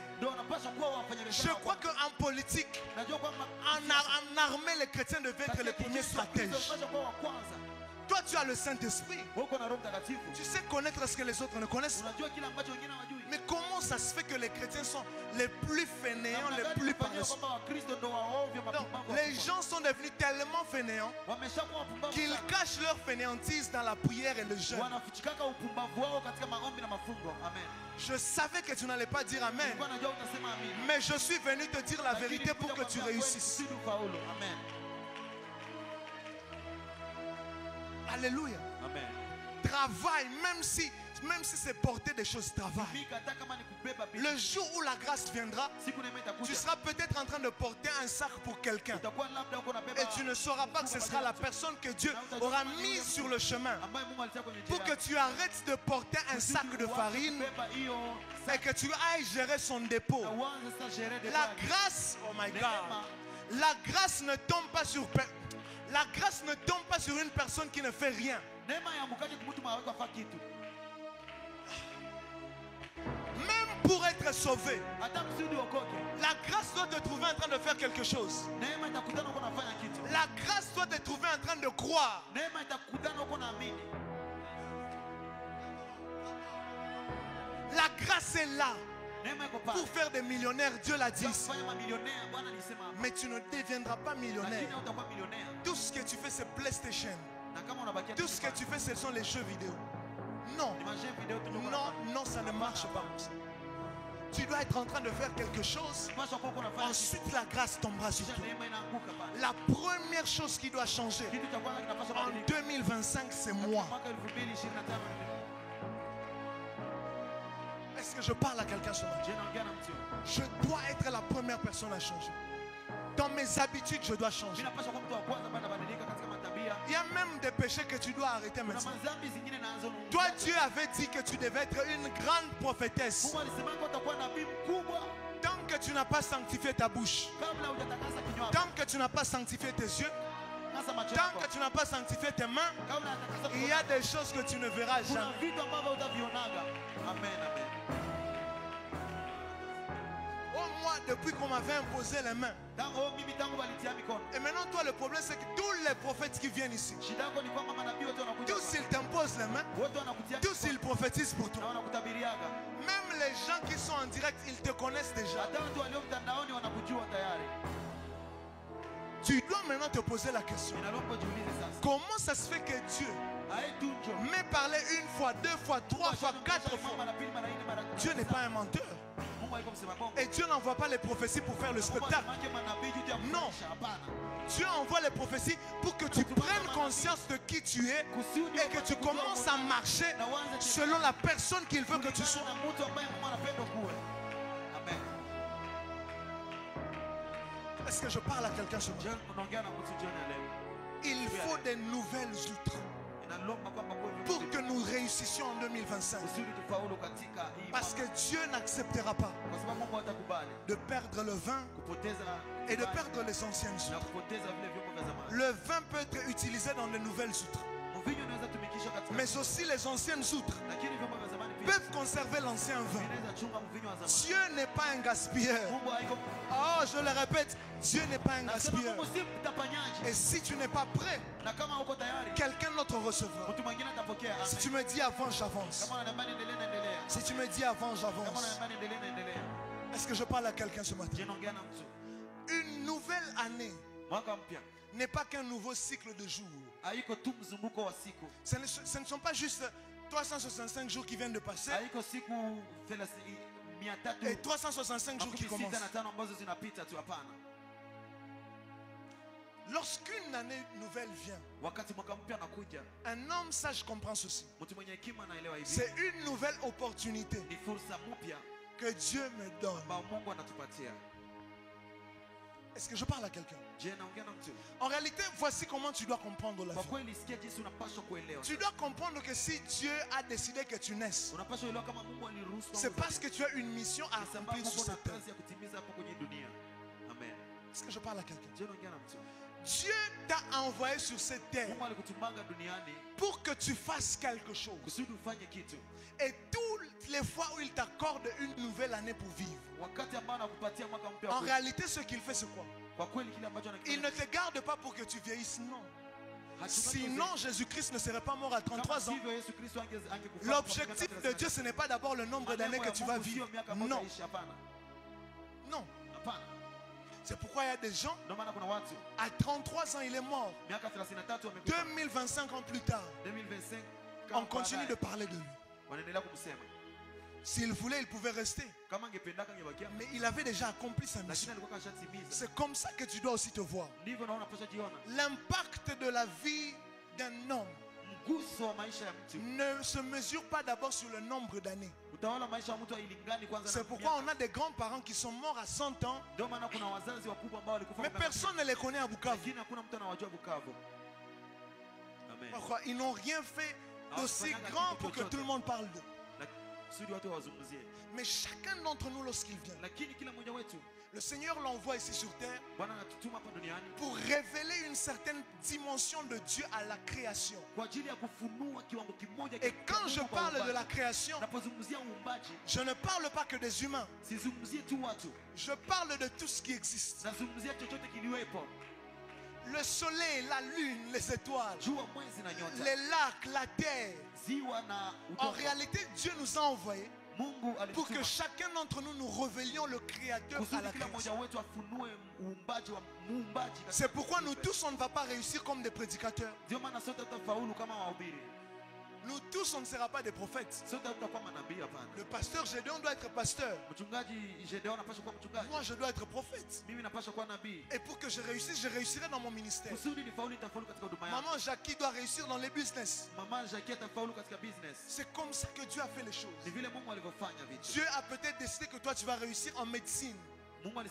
Je crois qu'en politique, en armée, les chrétiens devaient être les premiers stratèges. Toi tu as le Saint-Esprit. Tu sais connaître ce que les autres ne connaissent pas. Mais comment ça se fait que les chrétiens sont les plus fainéants, les plus paresseux? Les gens sont devenus tellement fainéants qu'ils cachent leur fainéantise dans la prière et le jeûne. Je savais que tu n'allais pas dire amen, mais je suis venu te dire la vérité pour que tu réussisses. Alléluia. Amen. Travaille, même si c'est porter des choses, travaille. Le jour où la grâce viendra, tu seras peut-être en train de porter un sac pour quelqu'un. Et tu ne sauras pas que ce sera la personne que Dieu aura mise sur le chemin pour que tu arrêtes de porter un sac de farine et que tu ailles gérer son dépôt. La grâce, oh my God, la grâce ne tombe pas sur la grâce ne tombe pas sur une personne qui ne fait rien. Même pour être sauvé. La grâce doit te trouver en train de faire quelque chose. La grâce doit te trouver en train de croire. La grâce est là pour faire des millionnaires, Dieu l'a dit. Mais tu ne deviendras pas millionnaire. Tout ce que tu fais, c'est PlayStation. Tout ce que tu fais, ce sont les jeux vidéo. Non, non, ça ne marche pas. Tu dois être en train de faire quelque chose. Ensuite, la grâce tombera sur toi. La première chose qui doit changer en 2025, c'est moi. Est-ce que je parle à quelqu'un ce matin? Je dois être la première personne à changer. Dans mes habitudes, je dois changer. Il y a même des péchés que tu dois arrêter maintenant. Toi, Dieu avait dit que tu devais être une grande prophétesse. Tant que tu n'as pas sanctifié ta bouche, tant que tu n'as pas sanctifié tes yeux, tant que tu n'as pas sanctifié tes mains, il y a des choses que tu ne verras jamais. Amen, amen. Oh, moi, depuis qu'on m'avait imposé les mains. Et maintenant, toi, le problème, c'est que tous les prophètes qui viennent ici, tous ils t'imposent les mains, tous ils prophétisent pour toi. Même les gens qui sont en direct, ils te connaissent déjà. Tu dois maintenant te poser la question. Comment ça se fait que Dieu m'ait parlé une fois, deux fois, trois fois, quatre fois? Dieu n'est pas un menteur. Et Dieu n'envoie pas les prophéties pour faire le spectacle. Non. Dieu envoie les prophéties pour que tu prennes conscience de qui tu es et que tu commences à marcher selon la personne qu'il veut que tu sois. Amen. Est-ce que je parle à quelqu'un ce matin? Il faut des nouvelles outres pour que nous réussissions en 2025. Parce que Dieu n'acceptera pas de perdre le vin et de perdre les anciennes outres. Le vin peut être utilisé dans de nouvelles outres, mais aussi les anciennes outres peuvent conserver l'ancien vin. Dieu n'est pas un gaspilleur. Oh, je le répète, Dieu n'est pas un gaspilleur. Et si tu n'es pas prêt, quelqu'un d'autre recevra. Si tu me dis avant, j'avance. Si tu me dis avant, j'avance. Est-ce que je parle à quelqu'un ce matin? Une nouvelle année n'est pas qu'un nouveau cycle de jours. Ce ne sont pas juste 365 jours qui viennent de passer et 365 jours qui commencent. Lorsqu'une année nouvelle vient, un homme sage comprend ceci. C'est une nouvelle opportunité que Dieu me donne. Est-ce que je parle à quelqu'un? En réalité, voici comment tu dois comprendre la vie. Tu dois comprendre que si Dieu a décidé que tu naisses, c'est parce que tu as une mission à accomplir sur cette terre. Est-ce que je parle à quelqu'un? Dieu t'a envoyé sur cette terre pour que tu fasses quelque chose. Et toutes les fois où il t'accorde une nouvelle année pour vivre, en réalité ce qu'il fait c'est quoi? Il ne te garde pas pour que tu vieillisses, non. Sinon Jésus-Christ ne serait pas mort à 33 ans. L'objectif de Dieu ce n'est pas d'abord le nombre d'années que tu vas vivre. Non. Non. C'est pourquoi il y a des gens, à 33 ans il est mort. 2025 ans plus tard, on continue de parler de lui. S'il voulait, il pouvait rester. Mais il avait déjà accompli sa mission. C'est comme ça que tu dois aussi te voir. L'impact de la vie d'un homme ne se mesure pas d'abord sur le nombre d'années. C'est pourquoi on a des grands-parents qui sont morts à 100 ans, mais personne ne les connaît à Bukavu. Pourquoi? Ils n'ont rien fait d'aussi grand pour que tout le monde parle d'eux. Mais chacun d'entre nous, lorsqu'il vient, Le Seigneur l'envoie ici sur terre pour révéler une certaine dimension de Dieu à la création. Et quand je parle de la création, je ne parle pas que des humains. Je parle de tout ce qui existe. Le soleil, la lune, les étoiles, les lacs, la terre. En réalité, Dieu nous a envoyés pour que chacun d'entre nous nous révélions le Créateur à la création. C'est pourquoi nous tous, on ne va pas réussir comme des prédicateurs. Nous tous, on ne sera pas des prophètes. Le pasteur Gédéon doit être pasteur. Moi, je dois être prophète. Et pour que je réussisse, je réussirai dans mon ministère. Maman Jackie doit réussir dans les business. C'est comme ça que Dieu a fait les choses. Dieu a peut-être décidé que toi, tu vas réussir en médecine. Viens.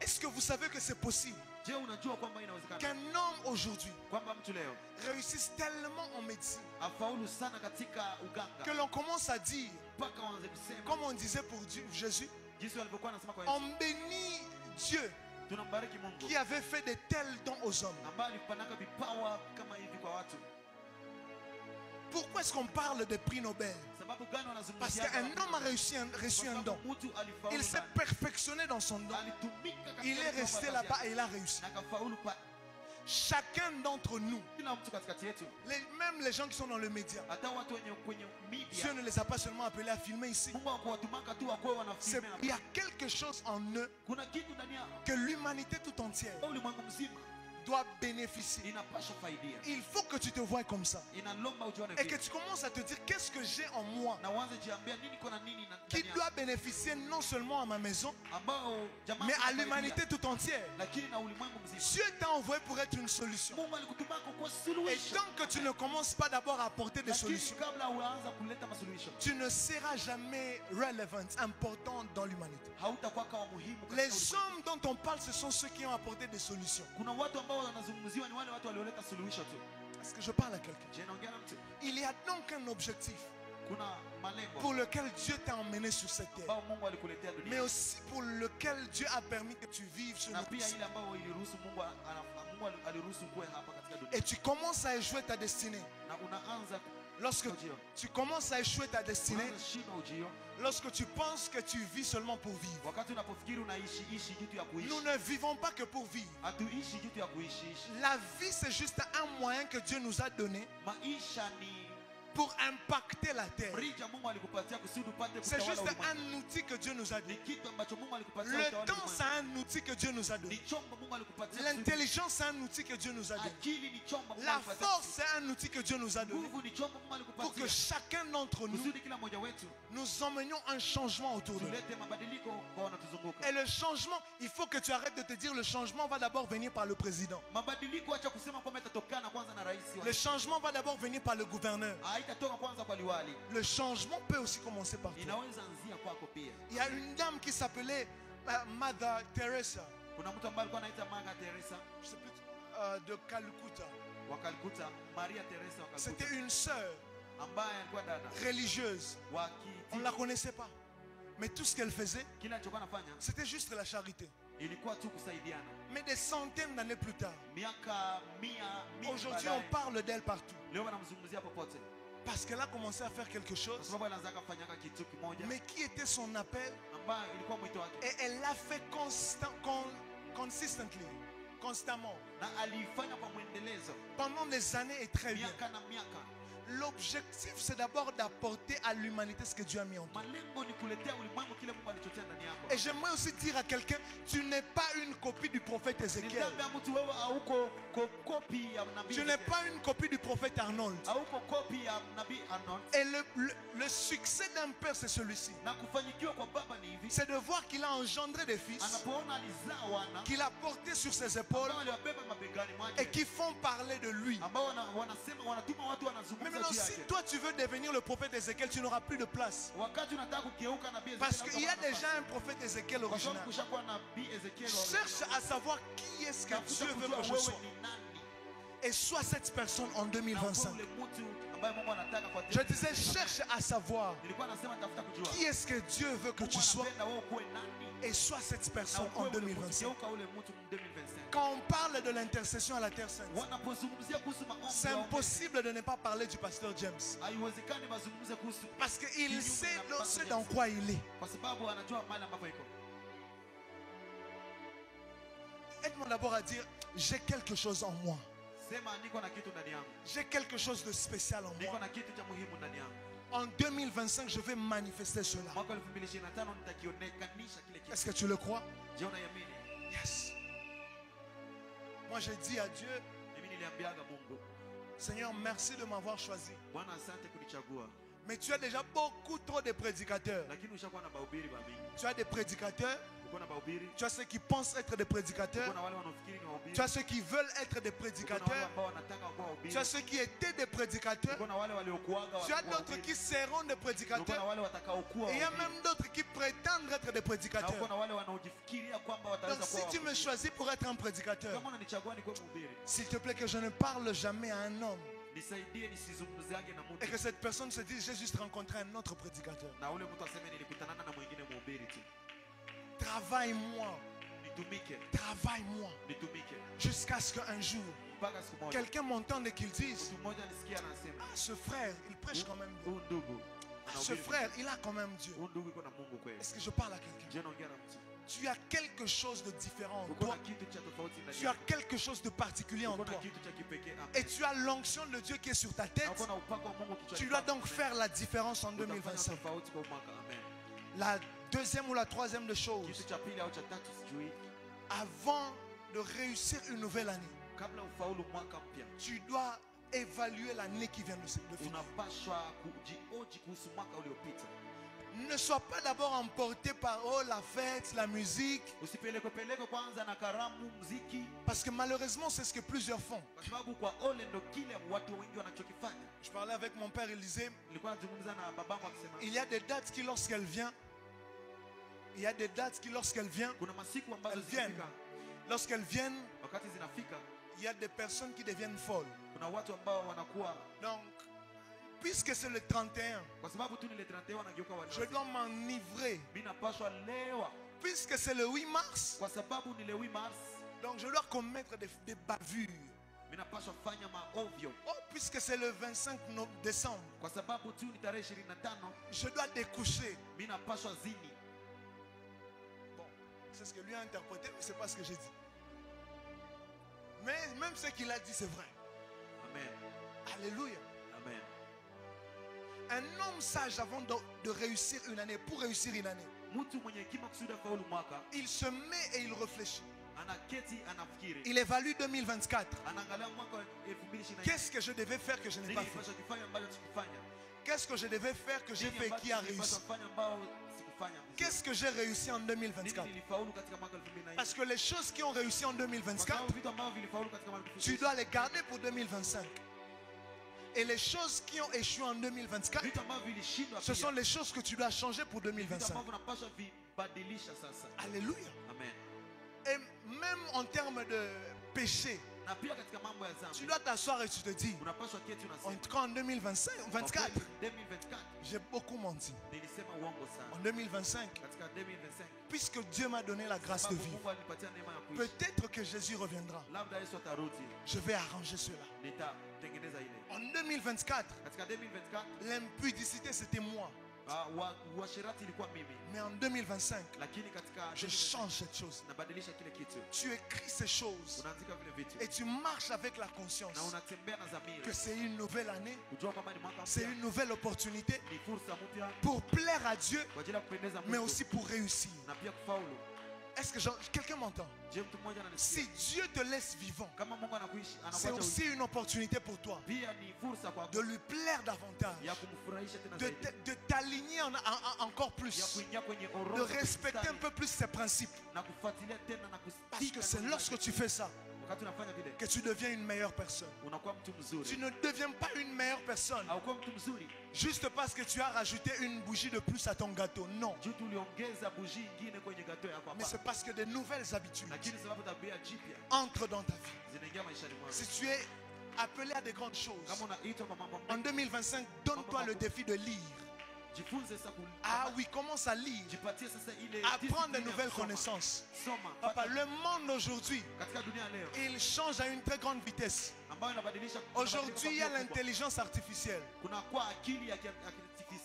Est-ce que vous savez que c'est possible qu'un homme aujourd'hui réussisse tellement en médecine que l'on commence à dire, comme on disait pour Dieu, Jésus, on bénit Dieu qui avait fait de tels dons aux hommes. Pourquoi est-ce qu'on parle de prix Nobel? Parce qu'un homme a reçu un don. Il s'est perfectionné dans son don. Il est resté là-bas et il a réussi. Chacun d'entre nous, même les gens qui sont dans le média, Dieu ne les a pas seulement appelés à filmer ici. Il y a quelque chose en eux que l'humanité tout entière doit bénéficier. Il faut que tu te vois comme ça et que tu commences à te dire qu'est-ce que j'ai en moi qui doit bénéficier non seulement à ma maison mais à l'humanité tout entière. Dieu t'a envoyé pour être une solution, et tant que tu ne commences pas d'abord à apporter des solutions, tu ne seras jamais relevant, important dans l'humanité. Les hommes dont on parle, ce sont ceux qui ont apporté des solutions. Est-ce que je parle à quelqu'un? Il y a donc un objectif pour lequel Dieu t'a emmené sur cette terre, mais aussi pour lequel Dieu a permis que tu vives sur notre terre. Et tu commences à échouer ta destinée. Lorsque tu commences à échouer ta destinée, lorsque tu penses que tu vis seulement pour vivre. Nous ne vivons pas que pour vivre. La vie, c'est juste un moyen que Dieu nous a donné pour impacter la terre. C'est juste un outil que Dieu nous a donné. Le temps, c'est un outil que Dieu nous a donné. L'intelligence, c'est un outil que Dieu nous a donné. La force, c'est un outil que Dieu nous a donné pour que chacun d'entre nous, nous emmenions un changement autour de nous. Et le changement, il faut que tu arrêtes de te dire le changement va d'abord venir par le président. Le changement va d'abord venir par le gouverneur. Le changement peut aussi commencer par toi. Il y a une dame qui s'appelait Mother Teresa. Je sais plus, de Calcutta. C'était une sœur religieuse. On ne la connaissait pas. Mais tout ce qu'elle faisait, c'était juste la charité. Mais des centaines d'années plus tard, aujourd'hui on parle d'elle partout. Parce qu'elle a commencé à faire quelque chose, mais qui était son appel? Et elle l'a fait constamment, pendant des années et très bien. L'objectif, c'est d'abord d'apporter à l'humanité ce que Dieu a mis en toi. Et j'aimerais aussi dire à quelqu'un, tu n'es pas une copie du prophète Ézéchiel. Tu n'es pas une copie du prophète Arnold. Et le succès d'un père, c'est celui-ci. C'est de voir qu'il a engendré des fils, qu'il a porté sur ses épaules et qui font parler de lui. Mais maintenant, si toi tu veux devenir le prophète Ézéchiel, tu n'auras plus de place. Parce qu'il y a déjà un prophète Ézéchiel original. Cherche à savoir qui est-ce que Dieu veut que je sois. Et sois cette personne en 2025. Je disais, cherche à savoir qui est-ce que Dieu veut que tu sois et sois cette personne en 2025. Quand on parle de l'intercession à la Terre Sainte, c'est impossible de ne pas parler du pasteur James. Parce qu'il sait dans quoi il est. Aide-moi d'abord à dire, j'ai quelque chose en moi. J'ai quelque chose de spécial en moi. En 2025, je vais manifester cela. Est-ce que tu le crois? Yes. Moi, j'ai dit à Dieu, Seigneur, merci de m'avoir choisi. Mais tu as déjà beaucoup trop de prédicateurs. Tu as des prédicateurs. Tu as ceux qui pensent être des prédicateurs. Tu as ceux qui veulent être des prédicateurs. Tu as ceux qui étaient des prédicateurs. Tu as d'autres qui seront des prédicateurs. Et il y a même d'autres qui prétendent être des prédicateurs. Donc si tu me choisis pour être un prédicateur, s'il te plaît que je ne parle jamais à un homme. Et que cette personne se dise, j'ai juste rencontré un autre prédicateur. Travaille-moi. Travaille-moi. Jusqu'à ce qu'un jour, quelqu'un m'entende et qu'il dise, ah, ce frère, il prêche quand même bien. Ah, ce frère, il a quand même Dieu. Est-ce que je parle à quelqu'un? Tu as quelque chose de différent en toi. Tu as quelque chose de particulier en toi. Et tu as l'onction de Dieu qui est sur ta tête. Tu dois donc faire la différence en 2025. La deuxième ou la troisième des choses, avant de réussir une nouvelle année, tu dois évaluer l'année qui vient de finir. Ne sois pas d'abord emporté par la fête, la musique. Parce que malheureusement, c'est ce que plusieurs font. Je parlais avec mon père, il disait, il y a des dates qui lorsqu'elles viennent, il y a des dates qui lorsqu'elles viennent, lorsqu'elles viennent, il y a des personnes qui deviennent folles. Donc, puisque c'est le 31, je dois m'enivrer. Puisque c'est le 8 mars, donc je dois commettre des bavures. Oh, puisque c'est le 25 décembre, je dois découcher. Bon, c'est ce que lui a interprété, mais ce n'est pas ce que j'ai dit. Mais même ce qu'il a dit, c'est vrai. Amen. Alléluia. Amen. Un homme sage avant de réussir une année, pour réussir une année, il se met et il réfléchit. Il évalue 2024. Qu'est-ce que je devais faire que je n'ai pas fait? Qu'est-ce que je devais faire que j'ai fait qui a réussi? Qu'est-ce que j'ai réussi en 2024? Parce que les choses qui ont réussi en 2024, tu dois les garder pour 2025. Et les choses qui ont échoué en 2024, ce sont les choses que tu dois changer pour 2025. Alléluia. Amen. Et même en termes de péché, tu dois t'asseoir et tu te dis, en tout cas en 2024, j'ai beaucoup menti. En 2025, puisque Dieu m'a donné la grâce de vivre, peut-être que Jésus reviendra. Je vais arranger cela. En 2024, l'impudicité c'était moi. Mais en 2025, je change cette chose. Tu écris ces choses et tu marches avec la conscience que c'est une nouvelle année, c'est une nouvelle opportunité pour plaire à Dieu, mais aussi pour réussir. Est-ce que quelqu'un m'entend? Si Dieu te laisse vivant, c'est aussi une opportunité pour toi de lui plaire davantage, de t'aligner encore plus, de respecter un peu plus ses principes. Parce que c'est lorsque tu fais ça que tu deviens une meilleure personne. Tu ne deviens pas une meilleure personne juste parce que tu as rajouté une bougie de plus à ton gâteau. Non. Mais c'est parce que de nouvelles habitudes entrent dans ta vie. Si tu es appelé à des grandes choses. En 2025, donne-toi le défi de lire. Ah oui, commence à lire. Apprendre de nouvelles connaissances. Papa, le monde aujourd'hui, il change à une très grande vitesse. Aujourd'hui, il y a l'intelligence artificielle.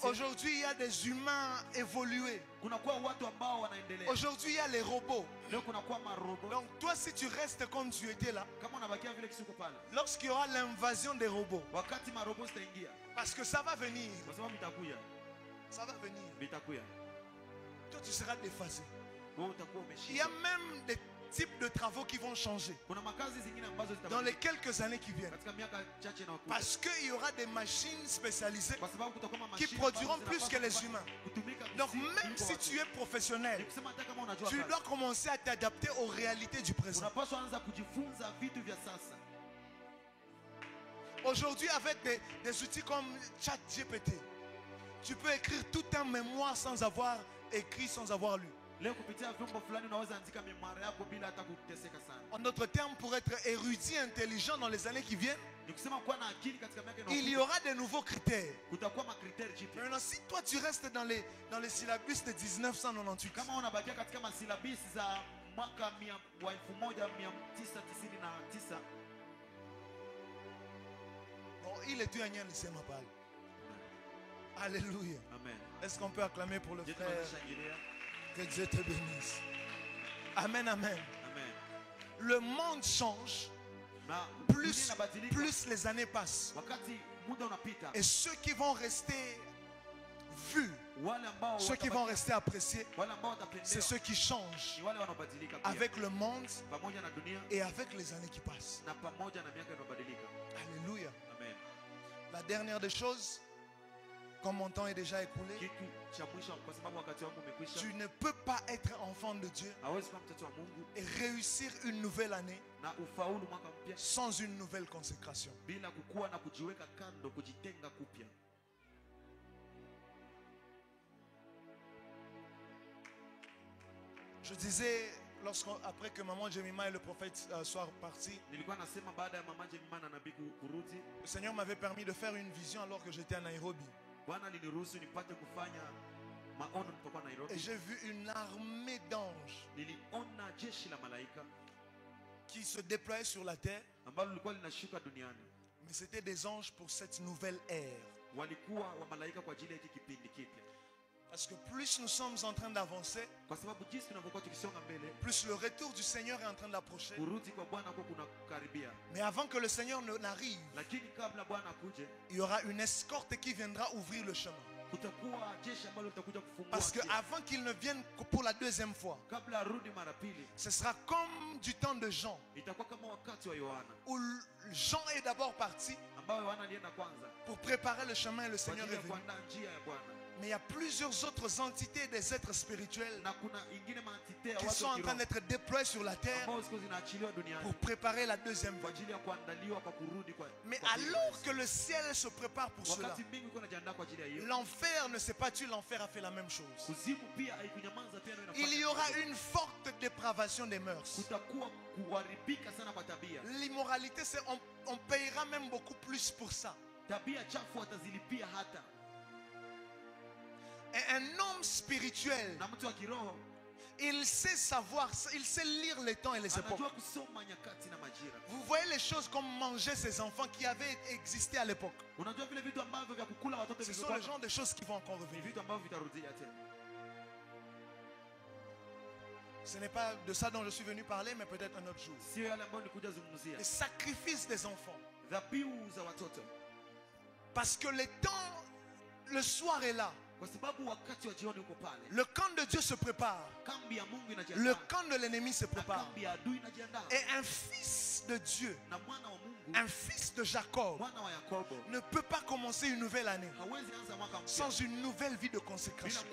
Aujourd'hui, il y a des humains évolués. Aujourd'hui, il y a les robots. Donc, toi, si tu restes comme tu étais là, lorsqu'il y aura l'invasion des robots, parce que ça va venir. Ça va venir. Toi, tu seras déphasé. Il y a même des types de travaux qui vont changer dans les quelques années qui viennent. Parce qu'il y aura des machines spécialisées qui produiront plus que les humains. Donc même si tu es professionnel, tu dois commencer à t'adapter aux réalités du présent. Aujourd'hui, avec des outils comme ChatGPT, tu peux écrire tout un mémoire sans avoir écrit, sans avoir lu. En d'autres termes, pour être érudit, intelligent dans les années qui viennent, il y aura de nouveaux critères. Maintenant, si toi tu restes dans les syllabus de 1998, bon, il est Dieu, ne sait pas. Alléluia. Est-ce qu'on peut acclamer pour le frère? Que Dieu te bénisse. Amen, amen. Le monde change. Plus les années passent. Et ceux qui vont rester vus, ceux qui vont rester appréciés, c'est ceux qui changent avec le monde et avec les années qui passent. Alléluia. La dernière des choses, comme mon temps est déjà écoulé, tu ne peux pas être enfant de Dieu et réussir une nouvelle année sans une nouvelle consécration. Je disais, après que maman Jemima et le prophète soient partis, le Seigneur m'avait permis de faire une vision alors que j'étais à Nairobi. Et j'ai vu une armée d'anges qui se déployaient sur la terre. Mais c'était des anges pour cette nouvelle ère. Parce que plus nous sommes en train d'avancer, plus le retour du Seigneur est en train d'approcher. Mais avant que le Seigneur n'arrive, il y aura une escorte qui viendra ouvrir le chemin. Parce qu'avant qu'il ne vienne pour la deuxième fois, ce sera comme du temps de Jean, où Jean est d'abord parti pour préparer le chemin et le Seigneur est venu. Mais il y a plusieurs autres entités des êtres spirituels qui sont en train d'être déployés sur la terre pour préparer la deuxième venue. Mais alors que le ciel se prépare pour cela, l'enfer ne s'est pas tué, l'enfer a fait la même chose. Il y aura une forte dépravation des mœurs. L'immoralité, on payera même beaucoup plus pour ça. Et un homme spirituel, il sait savoir, il sait lire les temps et les époques. Vous voyez les choses comme manger ses enfants qui avaient existé à l'époque. Ce sont le genre de choses qui vont encore revenir. Ce n'est pas de ça dont je suis venu parler, mais peut-être un autre jour. Les sacrifices des enfants. Parce que le soir est là. Le camp de Dieu se prépare. Le camp de l'ennemi se prépare. Et un fils de Dieu, un fils de Jacob, ne peut pas commencer une nouvelle année sans une nouvelle vie de consécration.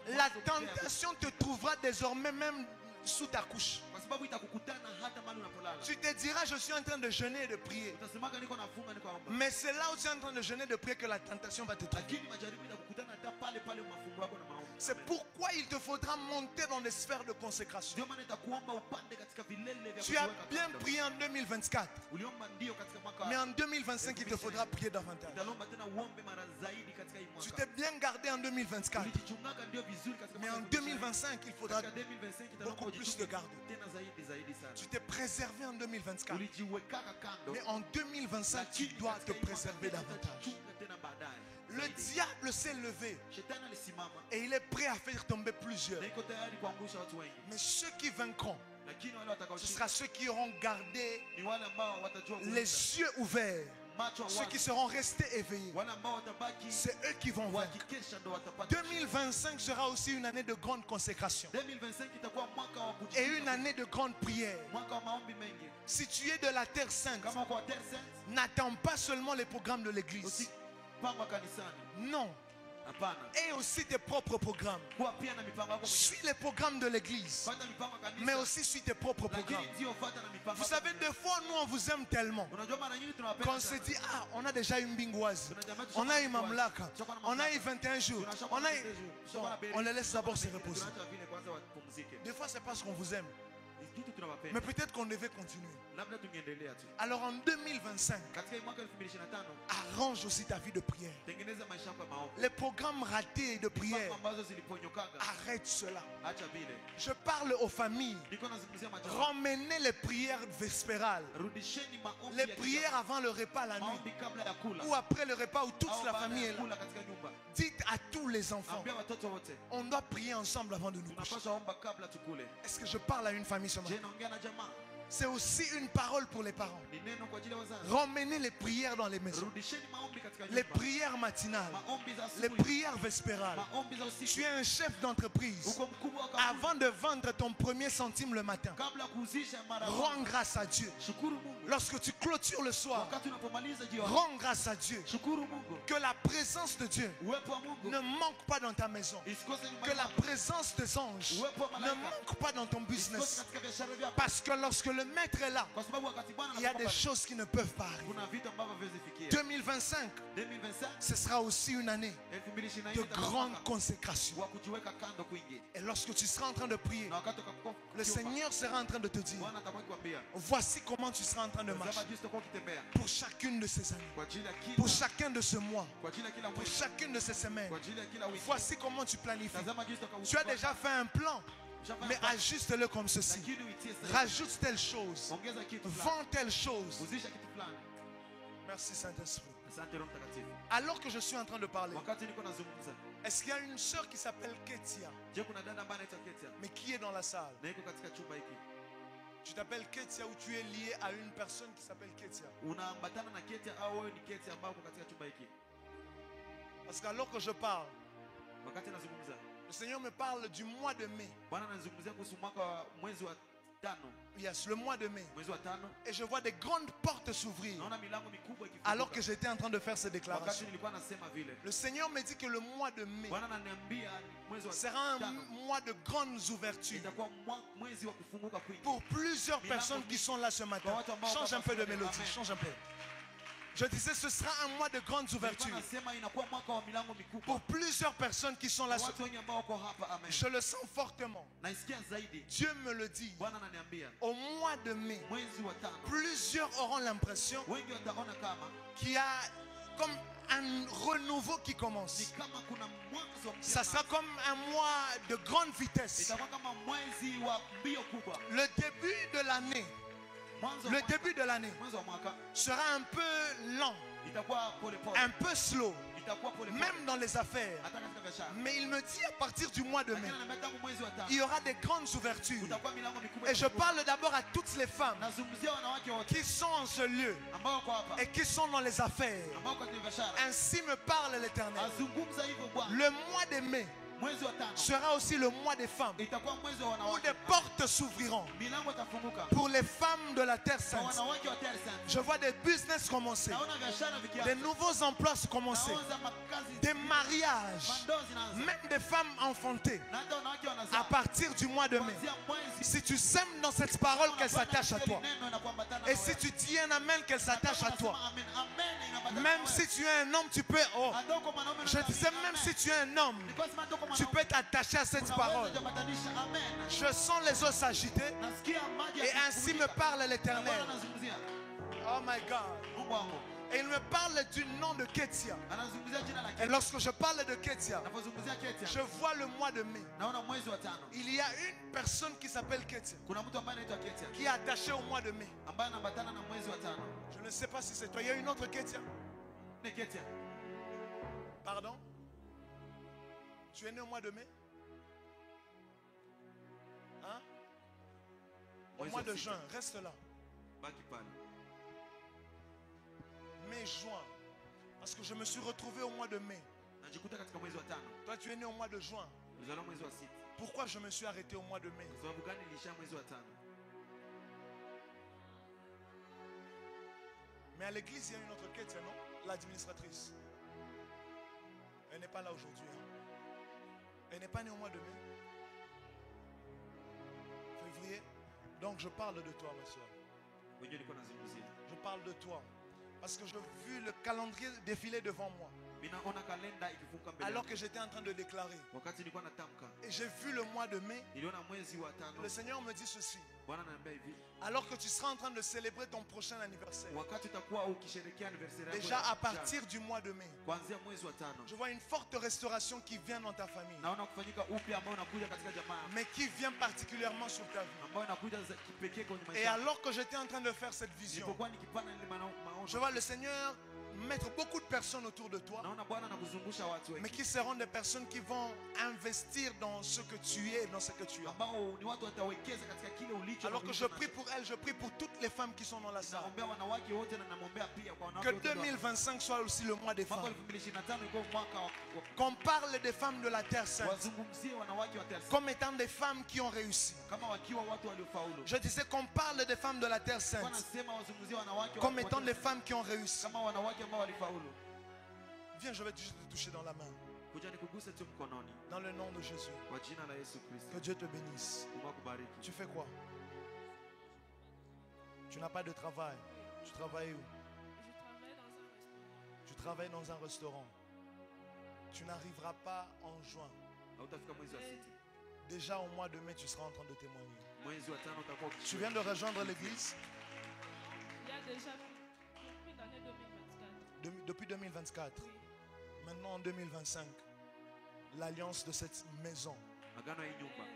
La tentation te trouvera désormais même sous ta couche. Tu te diras, je suis en train de jeûner et de prier. Mais c'est là où tu es en train de jeûner et de prier que la tentation va te trouver. C'est pourquoi il te faudra monter dans les sphères de consécration. Tu as bien prié en 2024. Mais en 2025, il te faudra prier davantage. Tu t'es bien gardé en 2024. Mais en 2025, il faudra beaucoup plus te garder. Tu t'es préservé en 2024. Mais en 2025, tu dois te préserver davantage. Le diable s'est levé et il est prêt à faire tomber plusieurs. Mais ceux qui vaincront, ce sera ceux qui auront gardé les yeux ouverts. Ceux qui seront restés éveillés, c'est eux qui vont vaincre. 2025 sera aussi une année de grande consécration et une année de grande prière. Si tu es de la terre sainte, n'attends pas seulement les programmes de l'église. Non. Et aussi tes propres programmes. Suis les programmes de l'église, mais aussi suis tes propres programmes. Vous savez, des fois, nous, on vous aime tellement qu'on se dit, ah, on a déjà une bingoise, on a eu Mamlaka, on a eu 21 jours, on les laisse d'abord se reposer. Des fois, c'est parce qu'on vous aime. Mais peut-être qu'on devait continuer. Alors en 2025, arrange aussi ta vie de prière. Les programmes ratés de prière, arrête cela. Je parle aux familles. Ramenez les prières vespérales, les prières avant le repas la nuit, ou après le repas où toute la famille est là. Dites à tous les enfants, on doit prier ensemble avant de nous coucher. Est-ce que je parle à une famille ce matin? C'est aussi une parole pour les parents. Ramenez les prières dans les maisons. Les prières matinales, les prières vespérales. Tu es un chef d'entreprise. Avant de vendre ton premier centime le matin, rends grâce à Dieu. Lorsque tu clôtures le soir, rends grâce à Dieu. Que la présence de Dieu ne manque pas dans ta maison. Que la présence des anges ne manque pas dans ton business. Parce que lorsque le maître est là, il y a des choses qui ne peuvent pas arriver. 2025, ce sera aussi une année de grande consécration. Et lorsque tu seras en train de prier, le Seigneur sera en train de te dire, voici comment tu seras en train de marcher pour chacune de ces années, pour chacun de ce mois, pour chacune de ces semaines. Voici comment tu planifies. Tu as déjà fait un plan, mais ajuste-le comme ceci. Rajoute telle chose, vends telle chose. Merci Saint-Esprit. Alors que je suis en train de parler, est-ce qu'il y a une soeur qui s'appelle Ketia, mais qui est dans la salle? Tu t'appelles Ketia ou tu es lié à une personne qui s'appelle Ketia? Parce qu'alors que je parle, le Seigneur me parle du mois de mai. Yes, le mois de mai. Et je vois des grandes portes s'ouvrir alors que j'étais en train de faire ces déclarations. Le Seigneur me dit que le mois de mai sera un mois de grandes ouvertures pour plusieurs personnes qui sont là ce matin. Change un peu de mélodie, change un peu. Je disais, ce sera un mois de grandes ouvertures pour plusieurs personnes qui sont là. Je le sens fortement. Dieu me le dit. Au mois de mai, plusieurs auront l'impression qu'il y a comme un renouveau qui commence. Ça sera comme un mois de grande vitesse. Le début de l'année, sera un peu lent, un peu slow, même dans les affaires. Mais il me dit à partir du mois de mai, il y aura des grandes ouvertures. Et je parle d'abord à toutes les femmes qui sont en ce lieu et qui sont dans les affaires. Ainsi me parle l'Éternel. Le mois de mai sera aussi le mois des femmes, où des portes s'ouvriront pour les femmes de la terre sainte. Je vois des business commencer, des nouveaux emplois se commencer, des mariages, même des femmes enfantées à partir du mois de mai. Si tu sèmes dans cette parole, qu'elle s'attache à toi. Et si tu dis un amen, qu'elle s'attache à toi. Même si tu es un homme, tu peux... Oh, je disais, même si tu es un homme, tu peux t'attacher à cette parole. Je sens les os s'agiter. Et ainsi me parle l'Éternel. Oh my God. Et il me parle du nom de Ketia. Et lorsque je parle de Ketia, je vois le mois de mai. Il y a une personne qui s'appelle Ketia, qui est attachée au mois de mai. Je ne sais pas si c'est toi. Il y a une autre Ketia. Pardon? Tu es né au mois de mai? Hein? Au mois de juin, reste là. Mai, juin. Parce que je me suis retrouvé au mois de mai. Toi, tu es né au mois de juin. Pourquoi je me suis arrêté au mois de mai? Mais à l'église, il y a une autre quête, non? L'administratrice. Elle n'est pas là aujourd'hui. Elle n'est pas née au mois de mai. Février. Donc je parle de toi, ma soeur. Je parle de toi. Parce que j'ai vu le calendrier défiler devant moi. Alors que j'étais en train de déclarer. Et j'ai vu le mois de mai. Le Seigneur me dit ceci. Alors que tu seras en train de célébrer ton prochain anniversaire. Déjà à partir du mois de mai. Je vois une forte restauration qui vient dans ta famille. Mais qui vient particulièrement sur ta vie. Et alors que j'étais en train de faire cette vision, je vois le Seigneur mettre beaucoup de personnes autour de toi, mais qui seront des personnes qui vont investir dans ce que tu es, dans ce que tu as. Alors que je prie pour elles, je prie pour toutes les femmes qui sont dans la salle. Que 2025 soit aussi le mois des femmes. Qu'on parle des femmes de la terre sainte comme étant des femmes qui ont réussi. Je disais qu'on parle des femmes de la terre sainte comme étant des femmes qui ont réussi. Viens, je vais juste te toucher dans la main. Dans le nom de Jésus. Que Dieu te bénisse. Tu fais quoi? Tu n'as pas de travail. Tu travailles où? Tu travailles dans un restaurant. Tu n'arriveras pas en juin. Déjà au mois de mai, tu seras en train de témoigner. Tu viens de rejoindre l'église? Il y a déjà depuis l'année 2024. Depuis 2024. Oui. Maintenant en 2025, l'alliance de cette maison,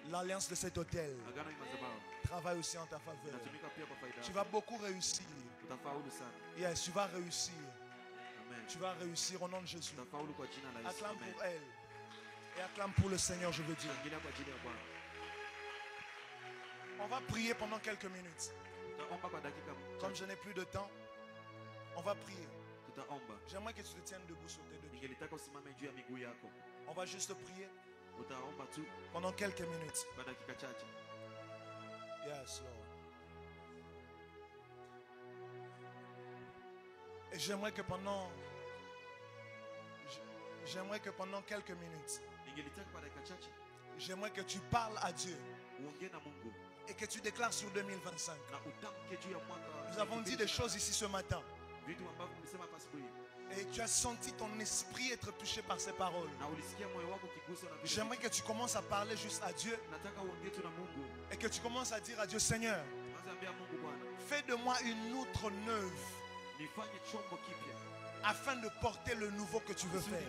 l'alliance de cet hôtel travaille aussi en ta faveur. Tu vas beaucoup réussir. Yes, tu vas réussir. Tu vas réussir au nom de Jésus. Acclame pour elle. Et acclame pour le Seigneur, je veux dire. On va prier pendant quelques minutes. Comme je n'ai plus de temps, on va prier. J'aimerais que tu te tiennes debout sur tes deux pieds. On va juste prier pendant quelques minutes. Yes, Lord. Et j'aimerais que pendant quelques minutes, j'aimerais que tu parles à Dieu et que tu déclares sur 2025. Nous avons dit des choses ici ce matin. Et tu as senti ton esprit être touché par ces paroles. J'aimerais que tu commences à parler juste à Dieu et que tu commences à dire à Dieu: Seigneur, fais de moi une outre neuve afin de porter le nouveau que tu veux faire.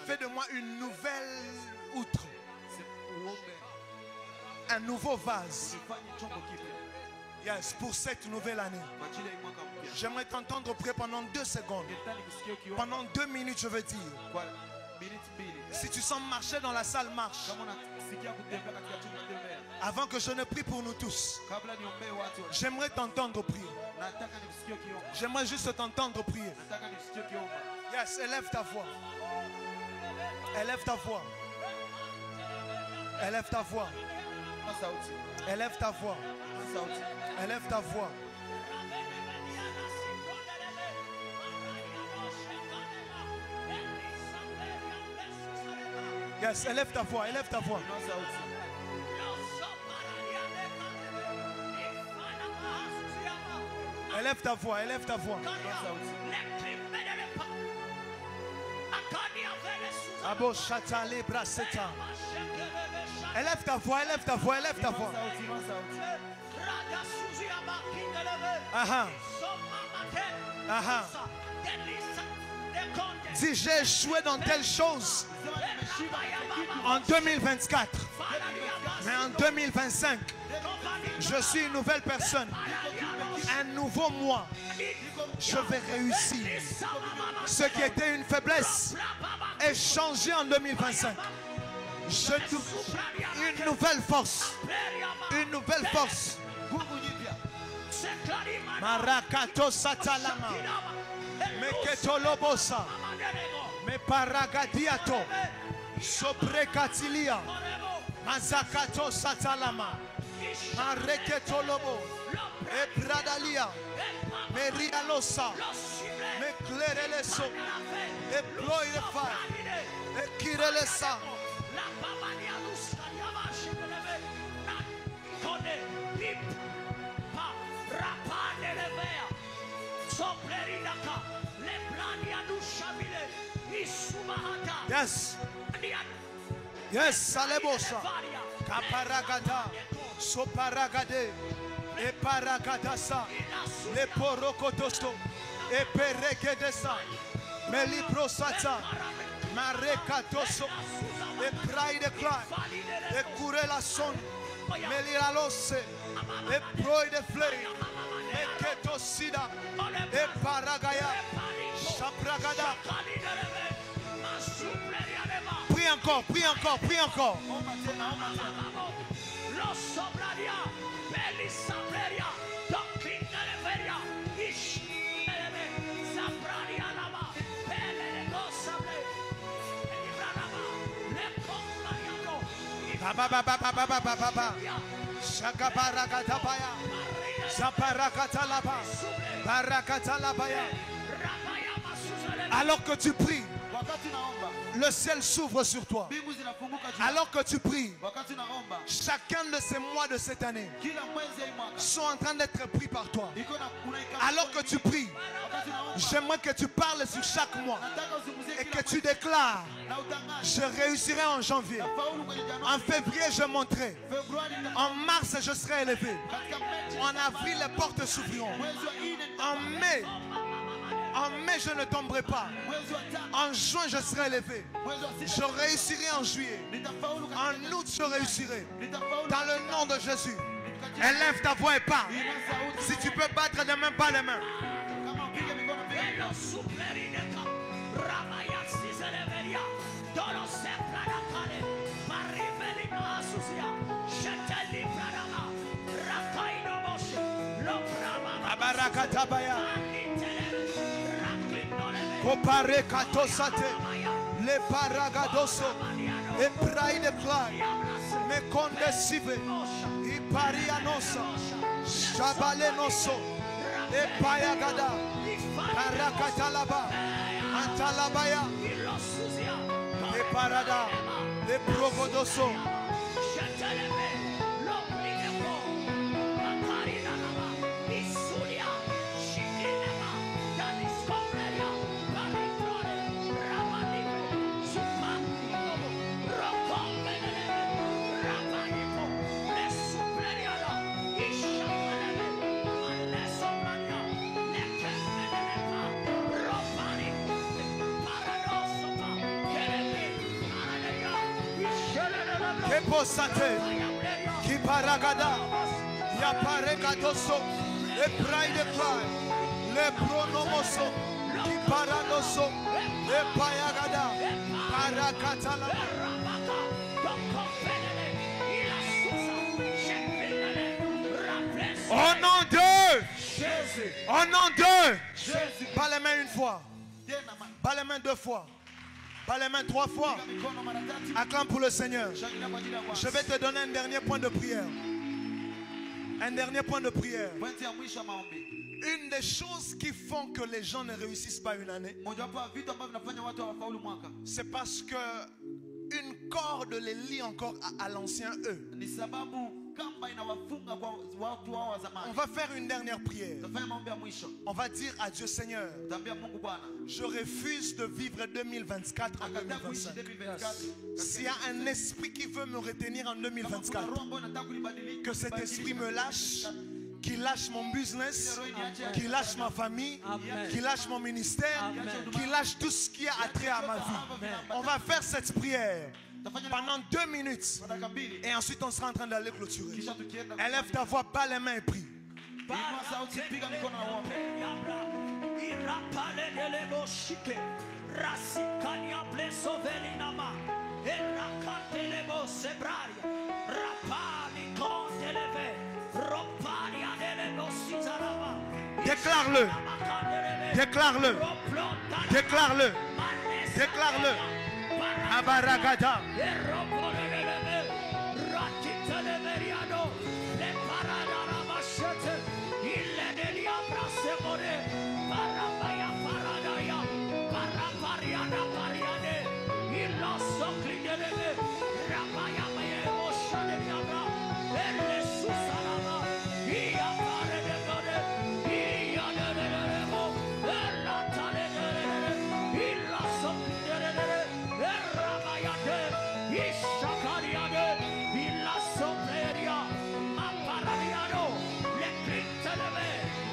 Fais de moi une nouvelle outre, un nouveau vase. Yes, pour cette nouvelle année. J'aimerais t'entendre prier pendant 2 secondes. Pendant 2 minutes, je veux dire. Si tu sens marcher dans la salle, marche. Avant que je ne prie pour nous tous, j'aimerais t'entendre prier. J'aimerais juste t'entendre prier. Yes, élève ta voix. Élève ta voix. Élève ta voix. Élève ta voix. Élève ta voix. Yes, élève ta voix, élève ta voix. Élève ta voix, élève ta voix. Abo chatale braseta. Élève ta voix, élève ta voix, élève ta voix. Aha. Aha. Si j'ai échoué dans telle chose en 2024, mais en 2025, je suis une nouvelle personne, un nouveau moi. Je vais réussir. Ce qui était une faiblesse est changé en 2025. Une nouvelle force. Une nouvelle force. Marakato satalama. Meketolobosa. Me paragadiato. Sobrekatilia. Mazakato satalama. Mareketolobo. E bradalia. Me rialosa. Me clereleso. E ploirefa. E kirelesa. Yes. Yes, Salebosa. Kaparagada. Soparagade. E paragadasa. Le porokotosto. E peregedesa. Meliprosata. Marekatoso. E praide cry. E curela son. Meliralose. E proide flame. E ketosida. E paragaya. Shapragada. Prie encore, prie encore, prie encore. Alors que tu pries, le ciel s'ouvre sur toi. Alors que tu pries, chacun de ces mois de cette année sont en train d'être pris par toi. Alors que tu pries, j'aimerais que tu parles sur chaque mois et que tu déclares: je réussirai en janvier, en février je monterai, en mars je serai élevé, en avril les portes s'ouvriront, en mai je ne tomberai pas, en juin je serai élevé, je réussirai en juillet, en août je réussirai, dans le nom de Jésus. Élève ta voix et parle. Si tu peux battre les mains, pas les mains. Abarakatabaya. Kopare katosate. Le paragadoso. E praide play. Me condesive. I parianosa. Shabalenoso. E payagada. Parakatalaba. Antalabaya. E parada. Le progodoso. Keposate, Kiparagada, Yaparegadoso, Le Pride Cry, Le Pronomoso, Kiparadoso, Le Payagada, Parakatala. Au nom de Jésus, au nom de Jésus, pas les mains une fois, pas les mains deux fois. Pas les mains 3 fois. Acclame pour le Seigneur. Je vais te donner un dernier point de prière. Un dernier point de prière. Une des choses qui font que les gens ne réussissent pas une année, c'est parce que une corde les lie encore à l'ancien eux. On va faire une dernière prière. On va dire à Dieu, Seigneur, je refuse de vivre 2024 en 2025. S'il y a un esprit qui veut me retenir en 2024, que cet esprit me lâche, qu'il lâche mon business, qu'il lâche ma famille, qu'il lâche mon ministère, qu'il lâche tout ce qui a attrait à ma vie. On va faire cette prière pendant 2 minutes et ensuite on sera en train d'aller clôturer. Élève ta voix, bas les mains et prie. Déclare-le. Déclare-le. Déclare-le. Déclare-le. Abaragada.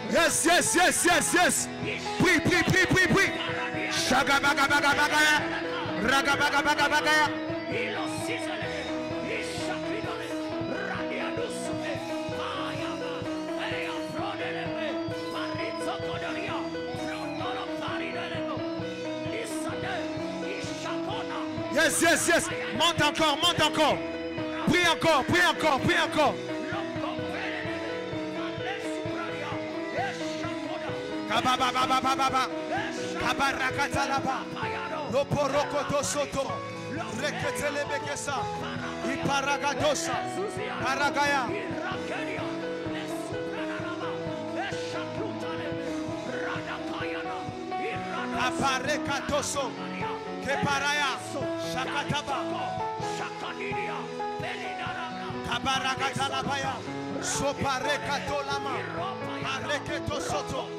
Yes, yes, yes, yes, yes. Prie, prie, prie, prie, prie. Shagabagabagabagaya. Ragabagabagabagaya. Yes, yes, yes. Monte encore, monte encore. Prie encore, prie encore, prie encore. Kababababababa. Kabarakatalaba. Loporokoto soto. Reketelebekesa. Iparagadosa. Paragaya. Aparekatoso. Keparaya. Shakataba. Kabarakatalabaya. Soparekatolama. Areketo soto.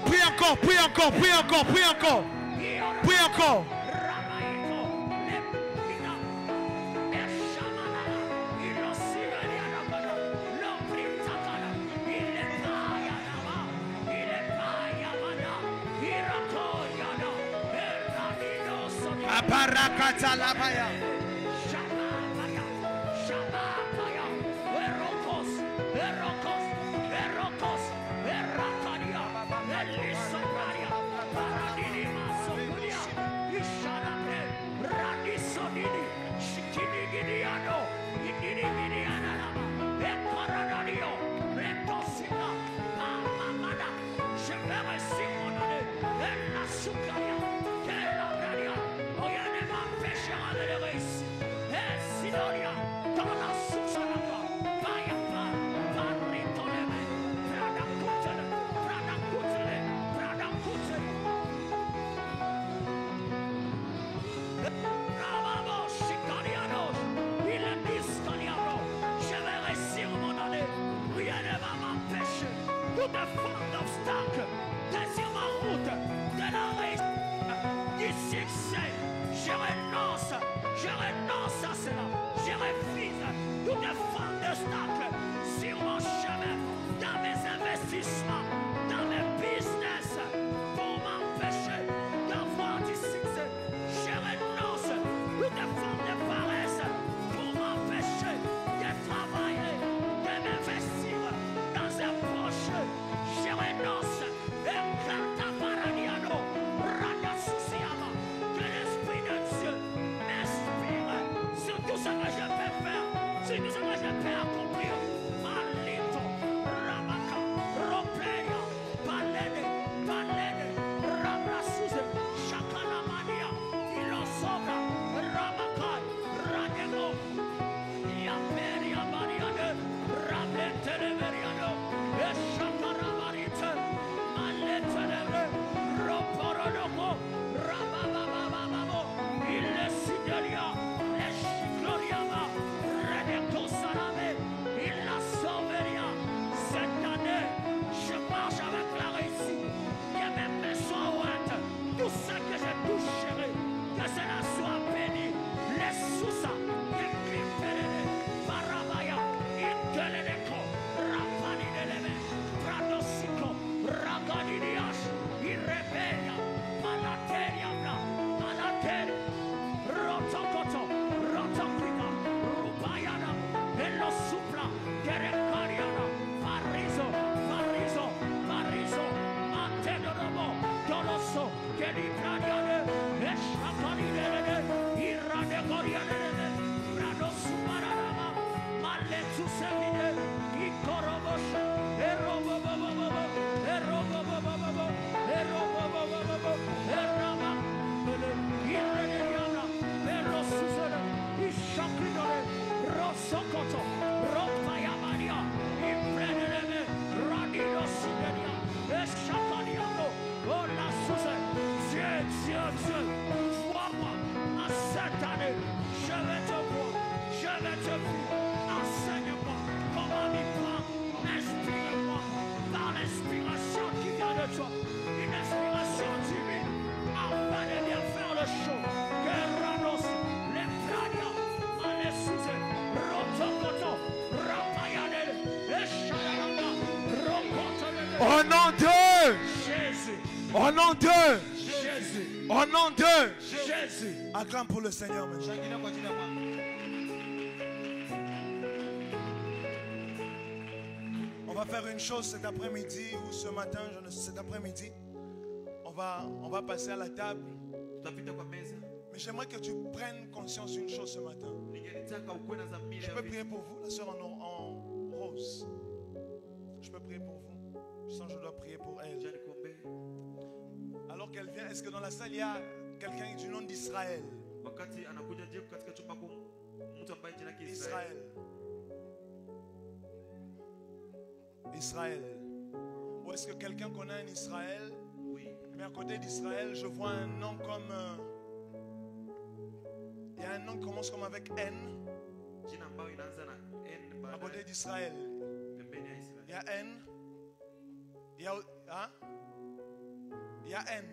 Prie encore, prie encore, prie encore, prie encore. Prie encore. Abarakatalabaya. Je vais réussir mon année. Au nom de Jésus. Au nom de Jésus. Au nom de Jésus. Acclame pour le Seigneur maintenant. On va faire une chose cet après-midi ou ce matin, je ne sais, cet après-midi. On va passer à la table. Mais j'aimerais que tu prennes conscience d'une chose ce matin. Je peux prier pour vous, la sœur en rose. Je peux prier pour vous. Je sens que je dois prier pour elle. Alors qu'elle vient, est-ce que dans la salle il y a quelqu'un du nom d'Israël? Israël. Israël. Ou est-ce que quelqu'un connaît un Israël? Oui. Mais à côté d'Israël, je vois un nom comme... il y a un nom qui commence comme avec N. À côté d'Israël. Il y a N. Il y a... Hein? Il y a N.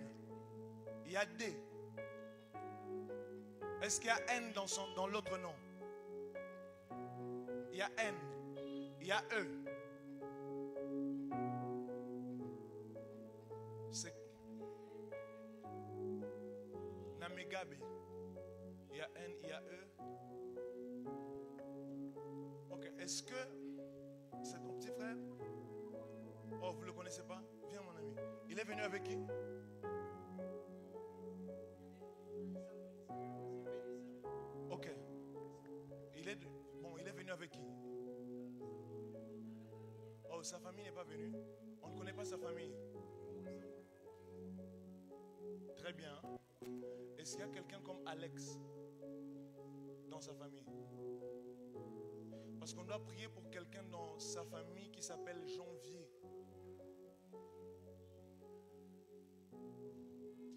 Il y a D. Est-ce qu'il y a N dans l'autre nom? Il y a N. Il y a E. C'est Namegabe. Il y a N, il y a E. Ok, est-ce que c'est ton petit frère? Oh, vous ne le connaissez pas? Viens mon ami. Il est venu avec qui? Ok. Il est venu avec qui? Oh, sa famille n'est pas venue. On ne connaît pas sa famille. Très bien. Est-ce qu'il y a quelqu'un comme Alex dans sa famille? Parce qu'on doit prier pour quelqu'un dans sa famille qui s'appelle Janvier.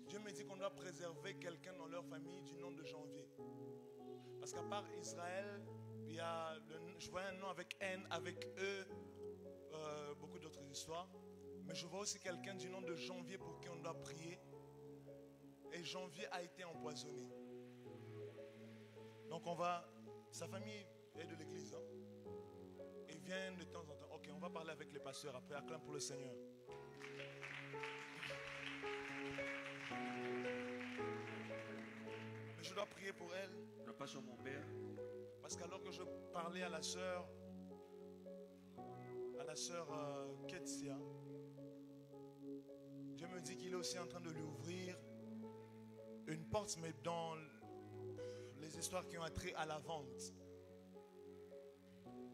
Dieu me dit qu'on doit préserver quelqu'un dans leur famille du nom de Janvier. Parce qu'à part Israël, il y a je vois un nom avec N, avec E, beaucoup d'autres histoires. Mais je vois aussi quelqu'un du nom de Janvier pour qui on doit prier. Et Janvier a été empoisonné. Donc sa famille est de l'église. Hein? Ils viennent de temps en temps. Ok, on va parler avec les pasteurs après. Acclame pour le Seigneur. Mais je dois prier pour elle. Parce qu'alors que je parlais à la sœur Ketsia, Dieu me dit qu'il est aussi en train de lui ouvrir une porte, mais dans les histoires qui ont trait à la vente.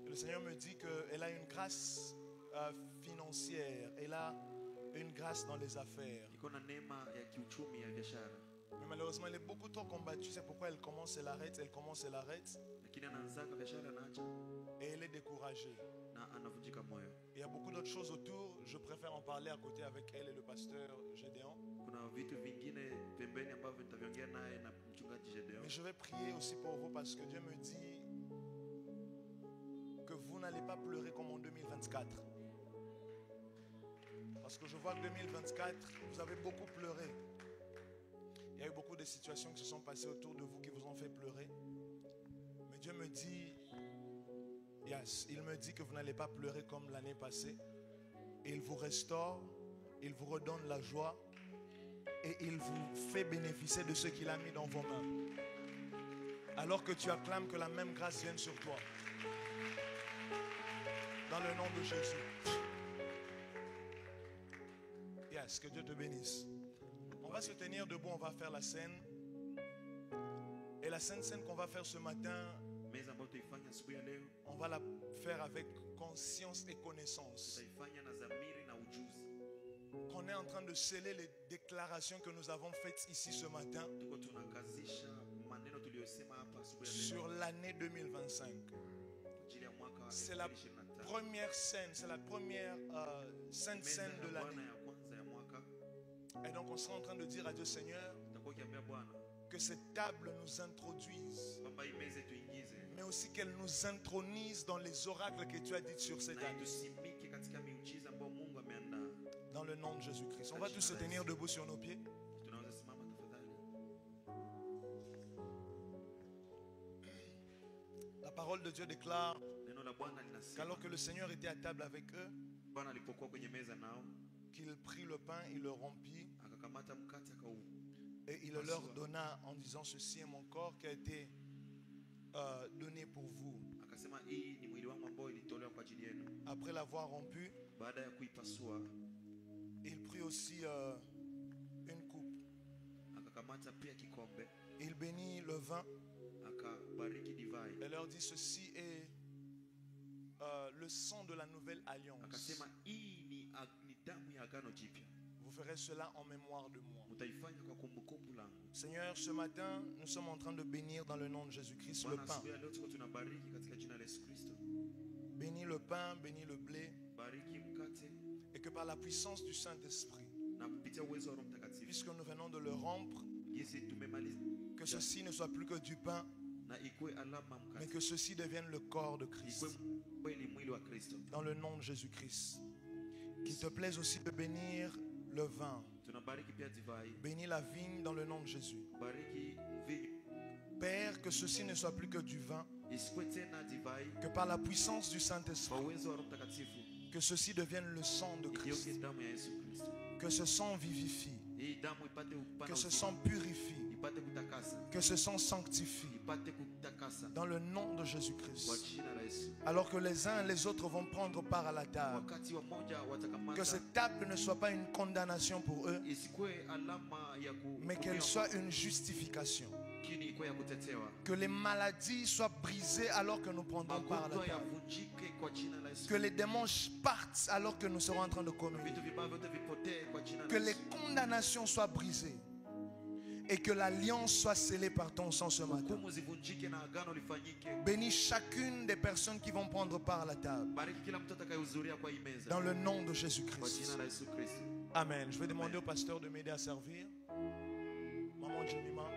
Le Seigneur me dit qu'elle a une grâce financière, elle a une grâce dans les affaires. Mais malheureusement, elle est beaucoup trop combattue. C'est pourquoi elle commence, elle arrête, elle commence, elle arrête. Et elle est découragée. Il y a beaucoup d'autres choses autour. Je préfère en parler à côté avec elle et le pasteur Gédéon. Mais je vais prier aussi pour vous parce que Dieu me dit que vous n'allez pas pleurer comme en 2024. Parce que je vois que 2024, vous avez beaucoup pleuré. Il y a eu beaucoup de situations qui se sont passées autour de vous qui vous ont fait pleurer. Mais Dieu me dit, il me dit que vous n'allez pas pleurer comme l'année passée. Et il vous restaure, il vous redonne la joie et il vous fait bénéficier de ce qu'il a mis dans vos mains. Alors que tu acclames que la même grâce vienne sur toi. Dans le nom de Jésus. Yes, que Dieu te bénisse. On va se tenir debout, on va faire la scène. Et la scène qu'on va faire ce matin, on va la faire avec conscience et connaissance. Qu'on est en train de sceller les déclarations que nous avons faites ici ce matin sur l'année 2025. C'est la première scène, c'est la première sainte scène de l'année. Et donc on sera en train de dire à Dieu, Seigneur, que cette table nous introduise, mais aussi qu'elle nous intronise dans les oracles que tu as dit sur cette année. Dans le nom de Jésus-Christ. On va tous se tenir debout sur nos pieds. La parole de Dieu déclare qu'alors que le Seigneur était à table avec eux, qu'il prit le pain, il le rompit et il le leur donna en disant: ceci est mon corps qui a été donné pour vous. Après l'avoir rompu, il prit aussi une coupe. Il bénit le vin et leur dit: ceci est le sang de la nouvelle alliance. Vous ferez cela en mémoire de moi. Seigneur, ce matin, nous sommes en train de bénir dans le nom de Jésus-Christ le pain. Bénis le pain, bénis le blé. Et que par la puissance du Saint-Esprit, puisque nous venons de le rompre, que ceci ne soit plus que du pain, mais que ceci devienne le corps de Christ. Dans le nom de Jésus-Christ. Qu'il te plaise aussi de bénir le vin. Bénis la vigne dans le nom de Jésus. Père, que ceci ne soit plus que du vin, que par la puissance du Saint-Esprit, que ceci devienne le sang de Christ. Que ce sang vivifie, que ce sang purifie, que ce sang sanctifie dans le nom de Jésus-Christ. Alors que les uns et les autres vont prendre part à la table, que cette table ne soit pas une condamnation pour eux, mais qu'elle soit une justification. Que les maladies soient brisées alors que nous prendrons part à la table. Que les démons partent alors que nous serons en train de communier. Que les condamnations soient brisées. Et que l'alliance soit scellée par ton sang ce matin. Bénis chacune des personnes qui vont prendre part à la table. Dans le nom de Jésus-Christ. Amen. Je vais demander au pasteur de m'aider à servir. Maman Jemima.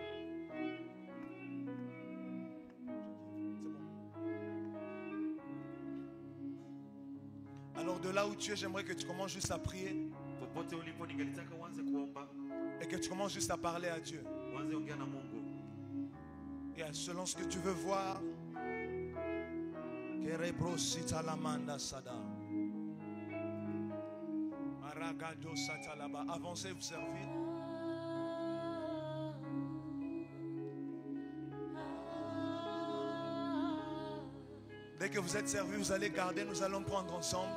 Alors de là où tu es, j'aimerais que tu commences juste à prier. Et que tu commences juste à parler à Dieu. Et selon ce que tu veux voir. Avancez, vous servir. Dès que vous êtes servi, vous allez garder, nous allons prendre ensemble.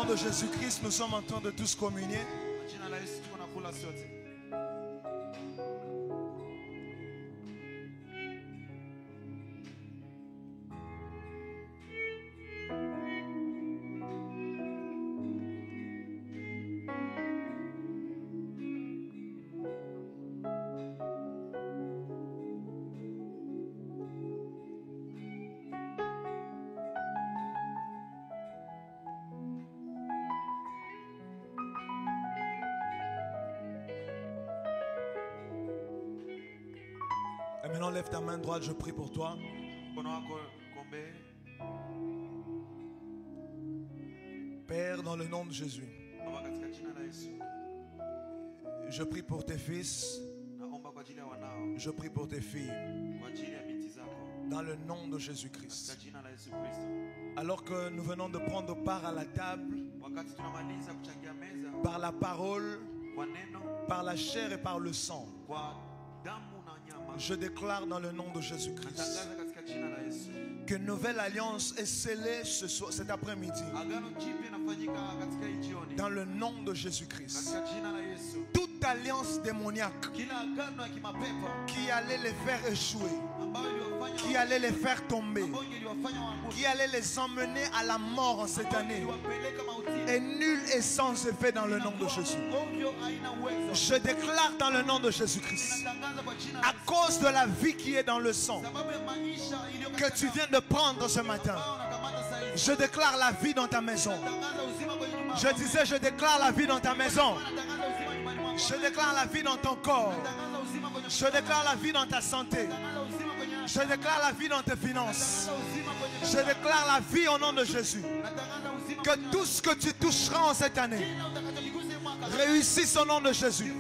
de Jésus-Christ, nous sommes en train de tous communier. Et maintenant, lève ta main droite, je prie pour toi. Père, dans le nom de Jésus, je prie pour tes fils, je prie pour tes filles, dans le nom de Jésus-Christ. Alors que nous venons de prendre part à la table, par la parole, par la chair et par le sang, je déclare dans le nom de Jésus-Christ qu'une nouvelle alliance est scellée cet après-midi. Dans le nom de Jésus-Christ. Toute alliance démoniaque qui allait les faire échouer, qui allait les faire tomber, qui allait les emmener à la mort en cette année, est nulle et sans effet dans le nom de Jésus. Je déclare dans le nom de Jésus-Christ, à cause de la vie qui est dans le sang que tu viens de prendre ce matin, je déclare la vie dans ta maison. Je disais, je déclare la vie dans ta maison. Je déclare la vie dans ton corps. Je déclare la vie dans ta santé. Je déclare la vie dans tes finances. Je déclare la vie au nom de Jésus. Que tout ce que tu toucheras en cette année réussisse au nom de Jésus.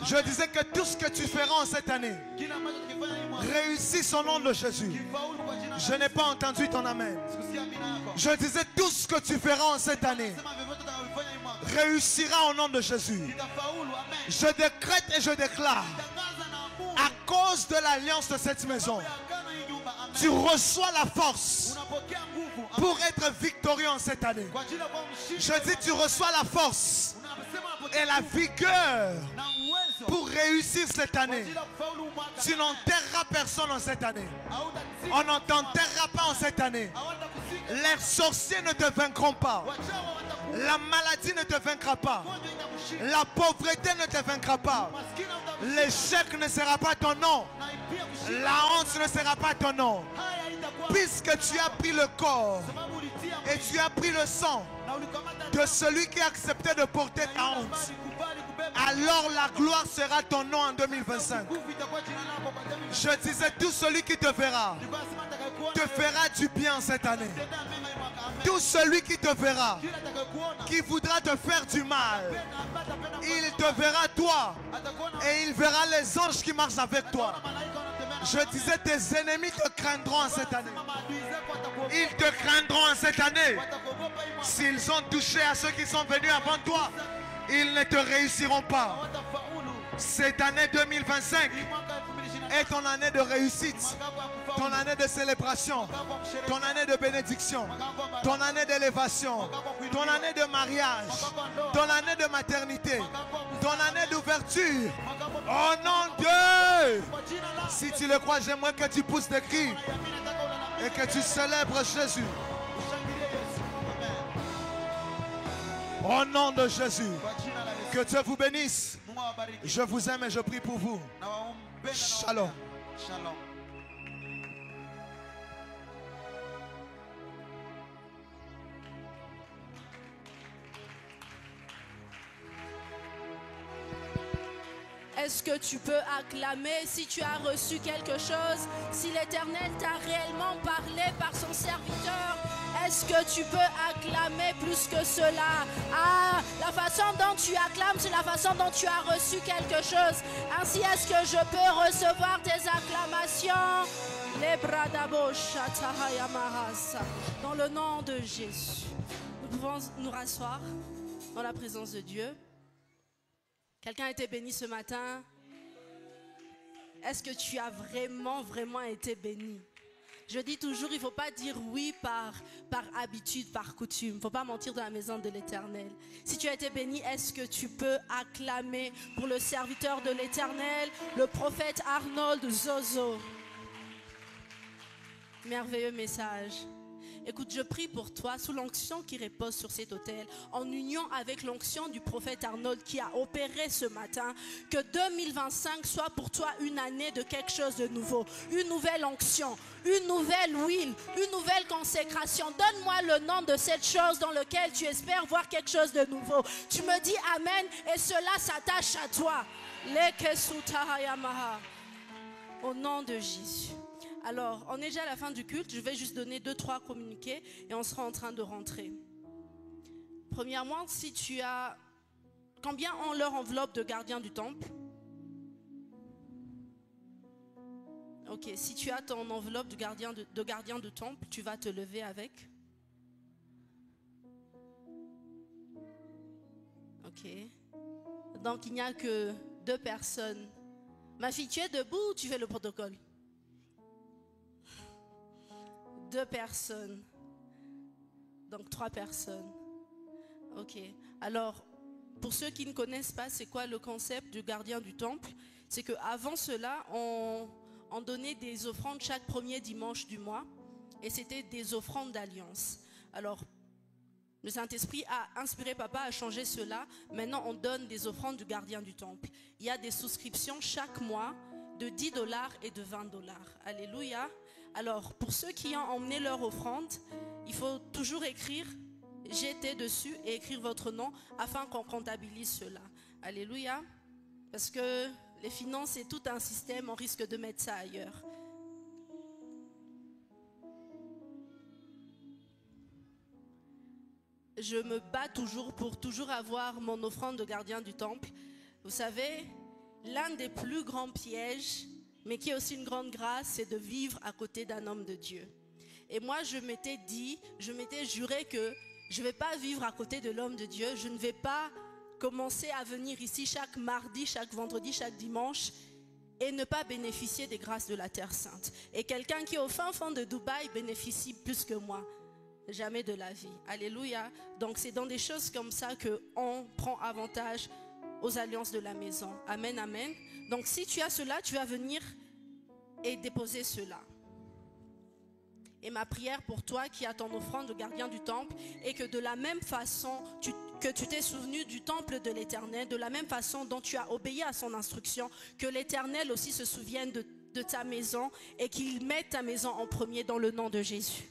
Je disais que tout ce que tu feras en cette année réussisse au nom de Jésus. Je n'ai pas entendu ton amen. Je disais tout ce que tu feras en cette année réussira au nom de Jésus. Je décrète et je déclare, à cause de l'alliance de cette maison, tu reçois la force pour être victorieux en cette année. Je dis, tu reçois la force et la vigueur pour réussir cette année. Tu n'enterreras personne en cette année. On ne t'enterrera pas en cette année. Les sorciers ne te vaincront pas. La maladie ne te vaincra pas. La pauvreté ne te vaincra pas. L'échec ne sera pas ton nom. La honte ne sera pas ton nom. Puisque tu as pris le corps et tu as pris le sang de celui qui a accepté de porter ta honte, alors la gloire sera ton nom en 2025. Je disais, tout celui qui te verra du bien cette année. Tout celui qui te verra, qui voudra te faire du mal, il te verra toi et il verra les anges qui marchent avec toi. Je disais, tes ennemis te craindront en cette année. Ils te craindront en cette année. S'ils ont touché à ceux qui sont venus avant toi, ils ne te réussiront pas. Cette année 2025 est ton année de réussite, ton année de célébration, ton année de bénédiction, ton année d'élévation, ton année de mariage, ton année de maternité, ton année d'ouverture. Oh nom de Dieu! Si tu le crois, j'aimerais que tu pousses des cris et que tu célèbres Jésus. Au nom de Jésus, que Dieu vous bénisse. Je vous aime et je prie pour vous. Shalom. Shalom. Est-ce que tu peux acclamer si tu as reçu quelque chose, si l'Éternel t'a réellement parlé par son serviteur? Est-ce que tu peux acclamer plus que cela? Ah, la façon dont tu acclames, c'est la façon dont tu as reçu quelque chose. Ainsi, est-ce que je peux recevoir des acclamations? Dans le nom de Jésus, nous pouvons nous rasseoir dans la présence de Dieu. Quelqu'un a été béni ce matin? Est-ce que tu as vraiment été béni? Je dis toujours, il ne faut pas dire oui par habitude, par coutume. Il ne faut pas mentir dans la maison de l'Éternel. Si tu as été béni, est-ce que tu peux acclamer pour le serviteur de l'Éternel, le prophète Arnold Zozo? Merveilleux message. Écoute, je prie pour toi sous l'onction qui repose sur cet autel, en union avec l'onction du prophète Arnold qui a opéré ce matin, que 2025 soit pour toi une année de quelque chose de nouveau, une nouvelle onction, une nouvelle huile, une nouvelle consécration. Donne-moi le nom de cette chose dans laquelle tu espères voir quelque chose de nouveau. Tu me dis Amen et cela s'attache à toi. Au nom de Jésus. Alors, on est déjà à la fin du culte. Je vais juste donner 2-3 communiqués et on sera en train de rentrer. Premièrement, si tu as... Combien ont leur enveloppe de gardien du temple? Ok, si tu as ton enveloppe de gardien de temple, tu vas te lever avec. Ok. Donc, il n'y a que 2 personnes. Ma fille, tu es debout ou tu fais le protocole? 2 personnes. Donc 3 personnes. Ok. Alors, pour ceux qui ne connaissent pas, c'est quoi le concept du gardien du temple? C'est qu'avant cela, on donnait des offrandes chaque premier dimanche du mois. Et c'était des offrandes d'alliance. Alors, le Saint-Esprit a inspiré papa à changer cela. Maintenant, on donne des offrandes du gardien du temple. Il y a des souscriptions chaque mois de $10 et de $20. Alléluia. Alors, pour ceux qui ont emmené leur offrande, il faut toujours écrire « J'étais dessus » et écrire votre nom afin qu'on comptabilise cela. Alléluia. Parce que les finances, c'est tout un système, on risque de mettre ça ailleurs. Je me bats toujours pour toujours avoir mon offrande de gardien du temple. Vous savez, l'un des plus grands pièges, mais qui est aussi une grande grâce, c'est de vivre à côté d'un homme de Dieu. Et moi, je m'étais juré que je ne vais pas vivre à côté de l'homme de Dieu. Je ne vais pas commencer à venir ici chaque mardi, chaque vendredi, chaque dimanche et ne pas bénéficier des grâces de la Terre Sainte. Et quelqu'un qui est au fin fond de Dubaï bénéficie plus que moi. Jamais de la vie. Alléluia. Donc c'est dans des choses comme ça qu'on prend avantage aux alliances de la maison. Amen, amen. Donc si tu as cela, tu vas venir et déposer cela. Et ma prière pour toi qui as ton offrande de gardien du temple est que de la même façon que tu t'es souvenu du temple de l'Éternel, de la même façon dont tu as obéi à son instruction, que l'Éternel aussi se souvienne de ta maison et qu'il mette ta maison en premier dans le nom de Jésus.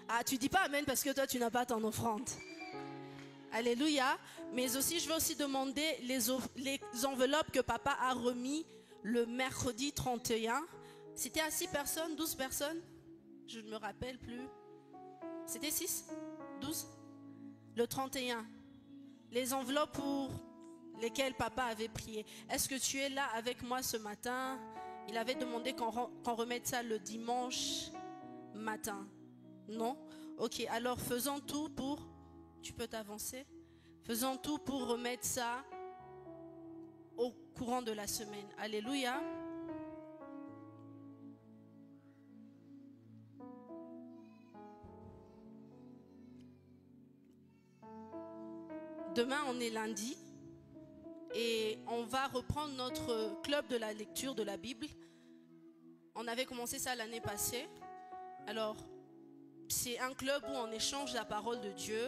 Ah, tu dis pas amen parce que toi tu n'as pas ton offrande. Alléluia. Mais aussi, je vais aussi demander les enveloppes que papa a remis le mercredi 31. C'était à 6 personnes, 12 personnes? Je ne me rappelle plus. C'était 6? 12? Le 31. Les enveloppes pour lesquelles papa avait prié. Est-ce que tu es là avec moi ce matin? Il avait demandé qu'on remette ça le dimanche matin. Non? Ok, alors faisons tout pour... Tu peux t'avancer? Faisons tout pour remettre ça au courant de la semaine. Alléluia. Demain, on est lundi et on va reprendre notre club de la lecture de la Bible. On avait commencé ça l'année passée. Alors, c'est un club où on échange la parole de Dieu,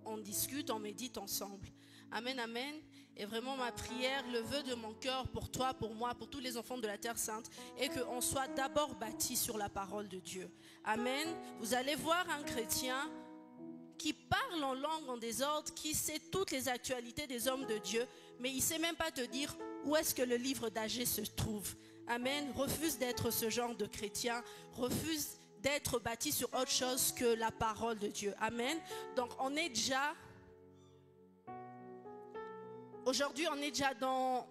on discute, on médite ensemble. Amen, amen. Et vraiment ma prière, le vœu de mon cœur pour toi, pour moi, pour tous les enfants de la Terre Sainte, est qu'on soit d'abord bâtis sur la parole de Dieu. Amen. Vous allez voir un chrétien qui parle en langue en désordre, qui sait toutes les actualités des hommes de Dieu, mais il ne sait même pas te dire où est-ce que le livre d'Agé se trouve. Amen. Refuse d'être ce genre de chrétien. Refuse d'être bâti sur autre chose que la parole de Dieu. Amen. Donc on est déjà... Aujourd'hui on est déjà dans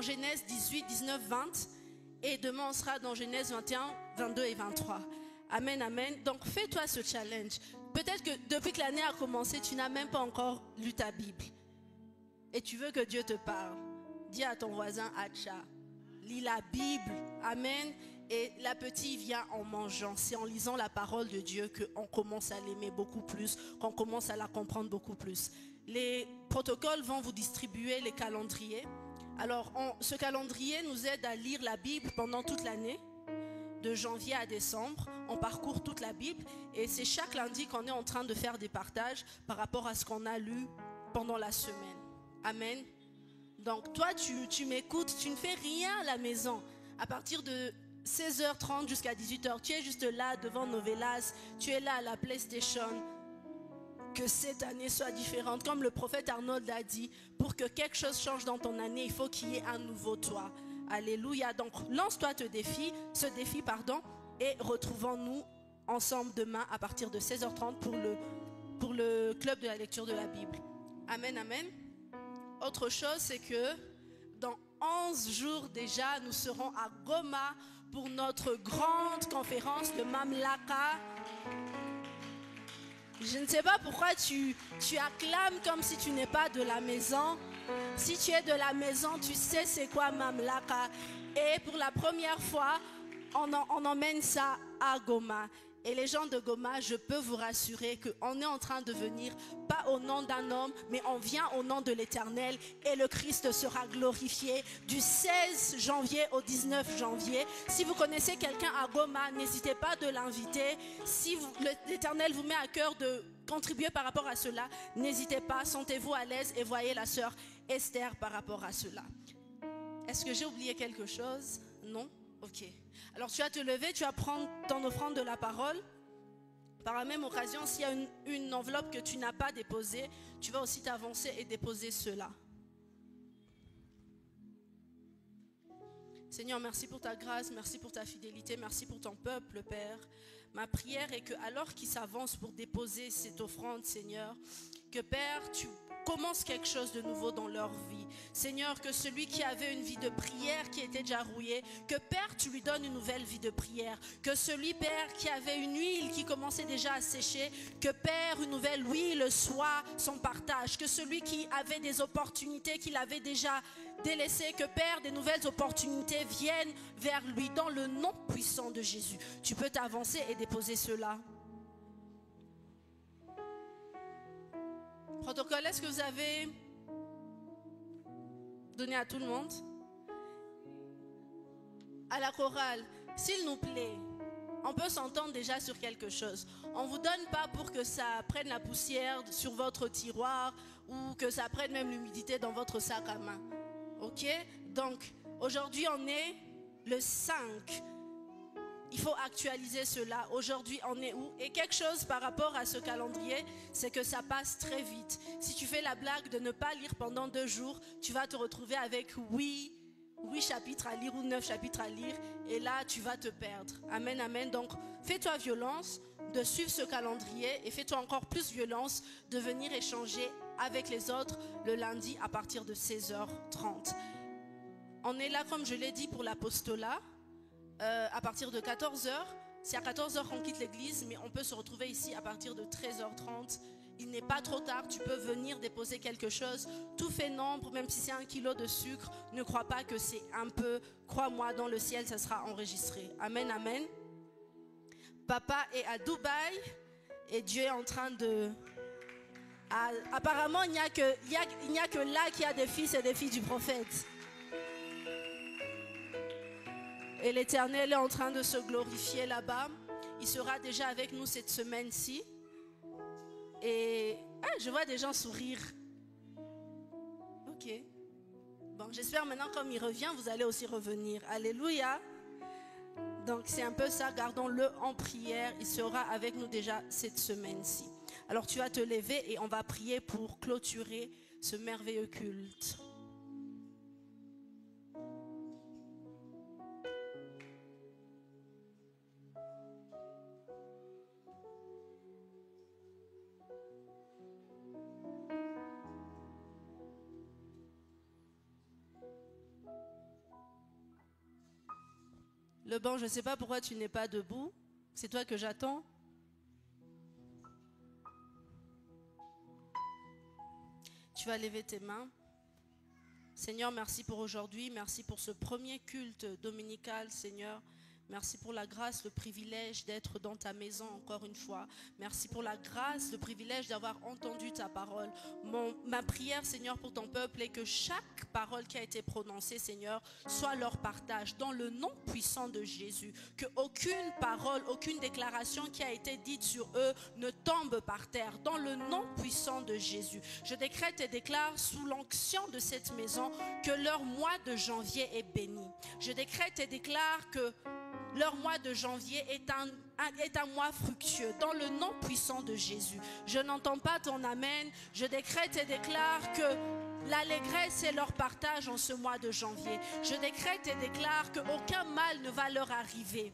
Genèse 18, 19, 20. Et demain on sera dans Genèse 21, 22 et 23. Amen, amen. Donc fais-toi ce challenge. Peut-être que depuis que l'année a commencé, tu n'as même pas encore lu ta Bible. Et tu veux que Dieu te parle. Dis à ton voisin, Acha, lis la Bible. Amen. Et l'appétit vient en mangeant. C'est en lisant la parole de Dieu qu'on commence à l'aimer beaucoup plus, qu'on commence à la comprendre beaucoup plus. Les protocoles vont vous distribuer les calendriers. Alors, ce calendrier nous aide à lire la Bible pendant toute l'année, de janvier à décembre. On parcourt toute la Bible et c'est chaque lundi qu'on est en train de faire des partages par rapport à ce qu'on a lu pendant la semaine. Amen. Donc, toi, tu m'écoutes, tu ne fais rien à la maison. À partir de 16h30 jusqu'à 18h, tu es juste là devant Novelas, tu es là à la PlayStation. Que cette année soit différente, comme le prophète Arnold a dit, pour que quelque chose change dans ton année, il faut qu'il y ait un nouveau toi. Alléluia. Donc lance-toi ce défi, et retrouvons-nous ensemble demain à partir de 16h30 pour le club de la lecture de la Bible. Amen, amen. Autre chose, c'est que dans 11 jours déjà, nous serons à Goma pour notre grande conférence de Mamlaka. Je ne sais pas pourquoi tu acclames comme si tu n'es pas de la maison. Si tu es de la maison, tu sais c'est quoi Mamlaka. Et pour la première fois, on emmène ça à Goma. Et les gens de Goma, je peux vous rassurer qu'on est en train de venir, pas au nom d'un homme, mais on vient au nom de l'Éternel et le Christ sera glorifié du 16 janvier au 19 janvier. Si vous connaissez quelqu'un à Goma, n'hésitez pas de l'inviter. Si l'Éternel vous met à cœur de contribuer par rapport à cela, n'hésitez pas, sentez-vous à l'aise et voyez la sœur Esther par rapport à cela. Est-ce que j'ai oublié quelque chose? Non? Ok. Alors tu vas te lever, tu vas prendre ton offrande de la parole. Par la même occasion, s'il y a une enveloppe que tu n'as pas déposée, tu vas aussi t'avancer et déposer cela. Seigneur, merci pour ta grâce, merci pour ta fidélité, merci pour ton peuple, Père. Ma prière est que, alors qu'ils s'avancent pour déposer cette offrande, Seigneur, que Père, tu commences quelque chose de nouveau dans leur vie. Seigneur, que celui qui avait une vie de prière qui était déjà rouillée, que Père, tu lui donnes une nouvelle vie de prière. Que celui, Père, qui avait une huile qui commençait déjà à sécher, que Père, une nouvelle huile soit son partage. Que celui qui avait des opportunités qu'il avait déjà délaissées, que Père, des nouvelles opportunités viennent vers lui dans le nom puissant de Jésus. Tu peux t'avancer et déposer cela. Protocole, est-ce que vous avez donné à tout le monde? À la chorale, s'il nous plaît, on peut s'entendre déjà sur quelque chose. On ne vous donne pas pour que ça prenne la poussière sur votre tiroir ou que ça prenne même l'humidité dans votre sac à main. Ok? Donc, aujourd'hui, on est le 5. Il faut actualiser cela. Aujourd'hui, on est où? Et quelque chose par rapport à ce calendrier, c'est que ça passe très vite. Si tu fais la blague de ne pas lire pendant 2 jours, tu vas te retrouver avec 8 chapitres à lire ou 9 chapitres à lire. Et là, tu vas te perdre. Amen, amen. Donc, fais-toi violence de suivre ce calendrier et fais-toi encore plus violence de venir échanger avec les autres le lundi à partir de 16h30. On est là, comme je l'ai dit, pour l'apostolat. À partir de 14h, c'est à 14h qu'on quitte l'église, mais on peut se retrouver ici à partir de 13h30. Il n'est pas trop tard, tu peux venir déposer quelque chose. Tout fait nombre, même si c'est 1 kilo de sucre, ne crois pas que c'est un peu. Crois-moi, dans le ciel, ça sera enregistré. Amen, amen. Papa est à Dubaï et Dieu est en train de... apparemment, il n'y a que là qu'il y a des fils et des filles du prophète. Et l'Éternel est en train de se glorifier là-bas. Il sera déjà avec nous cette semaine-ci. Et je vois des gens sourire. Ok. Bon, j'espère maintenant, comme il revient, vous allez aussi revenir. Alléluia. Donc c'est un peu ça, gardons-le en prière. Il sera avec nous déjà cette semaine-ci. Alors tu vas te lever et on va prier pour clôturer ce merveilleux culte. Le banc, je ne sais pas pourquoi tu n'es pas debout. C'est toi que j'attends. Tu vas lever tes mains. Seigneur, merci pour aujourd'hui. Merci pour ce premier culte dominical, Seigneur. Merci pour la grâce, le privilège d'être dans ta maison encore une fois. Merci pour la grâce, le privilège d'avoir entendu ta parole. Ma prière, Seigneur, pour ton peuple est que chaque parole qui a été prononcée, Seigneur, soit leur partage dans le nom puissant de Jésus. Que aucune parole, aucune déclaration qui a été dite sur eux ne tombe par terre. Dans le nom puissant de Jésus. Je décrète et déclare sous l'onction de cette maison que leur mois de janvier est béni. Je décrète et déclare que leur mois de janvier est un mois fructueux dans le nom puissant de Jésus. Je n'entends pas ton amen. Je décrète et déclare que l'allégresse est leur partage en ce mois de janvier. Je décrète et déclare qu'aucun mal ne va leur arriver.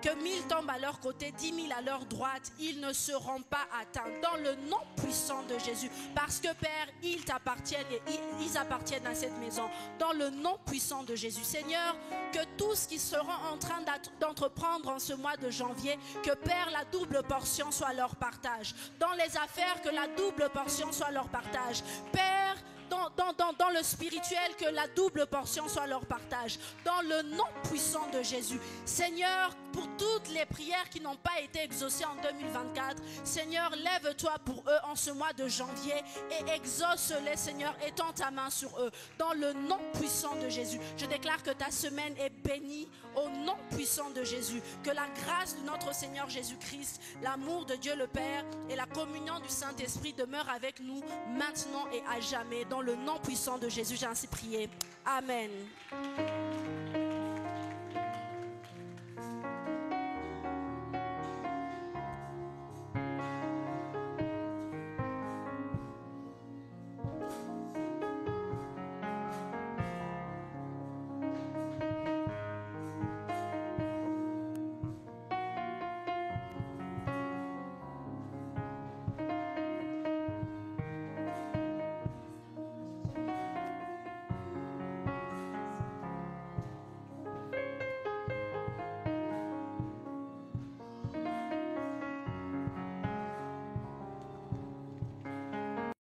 Que 1000 tombent à leur côté, 10 000 à leur droite, ils ne seront pas atteints dans le nom puissant de Jésus. Parce que Père, ils t'appartiennent et ils appartiennent à cette maison. Dans le nom puissant de Jésus. Seigneur, que tout ce qu'ils seront en train d'entreprendre en ce mois de janvier, que Père, la double portion soit leur partage. Dans les affaires, que la double portion soit leur partage. Père, dans le spirituel, que la double portion soit leur partage. Dans le nom puissant de Jésus. Seigneur, pour toutes les prières qui n'ont pas été exaucées en 2024, Seigneur, lève-toi pour eux en ce mois de janvier et exauce-les, Seigneur, étends ta main sur eux. Dans le nom puissant de Jésus. Je déclare que ta semaine est bénie au nom puissant de Jésus. Que la grâce de notre Seigneur Jésus-Christ, l'amour de Dieu le Père et la communion du Saint-Esprit demeurent avec nous maintenant et à jamais. Dans le nom puissant de Jésus, j'ai ainsi prié. Amen.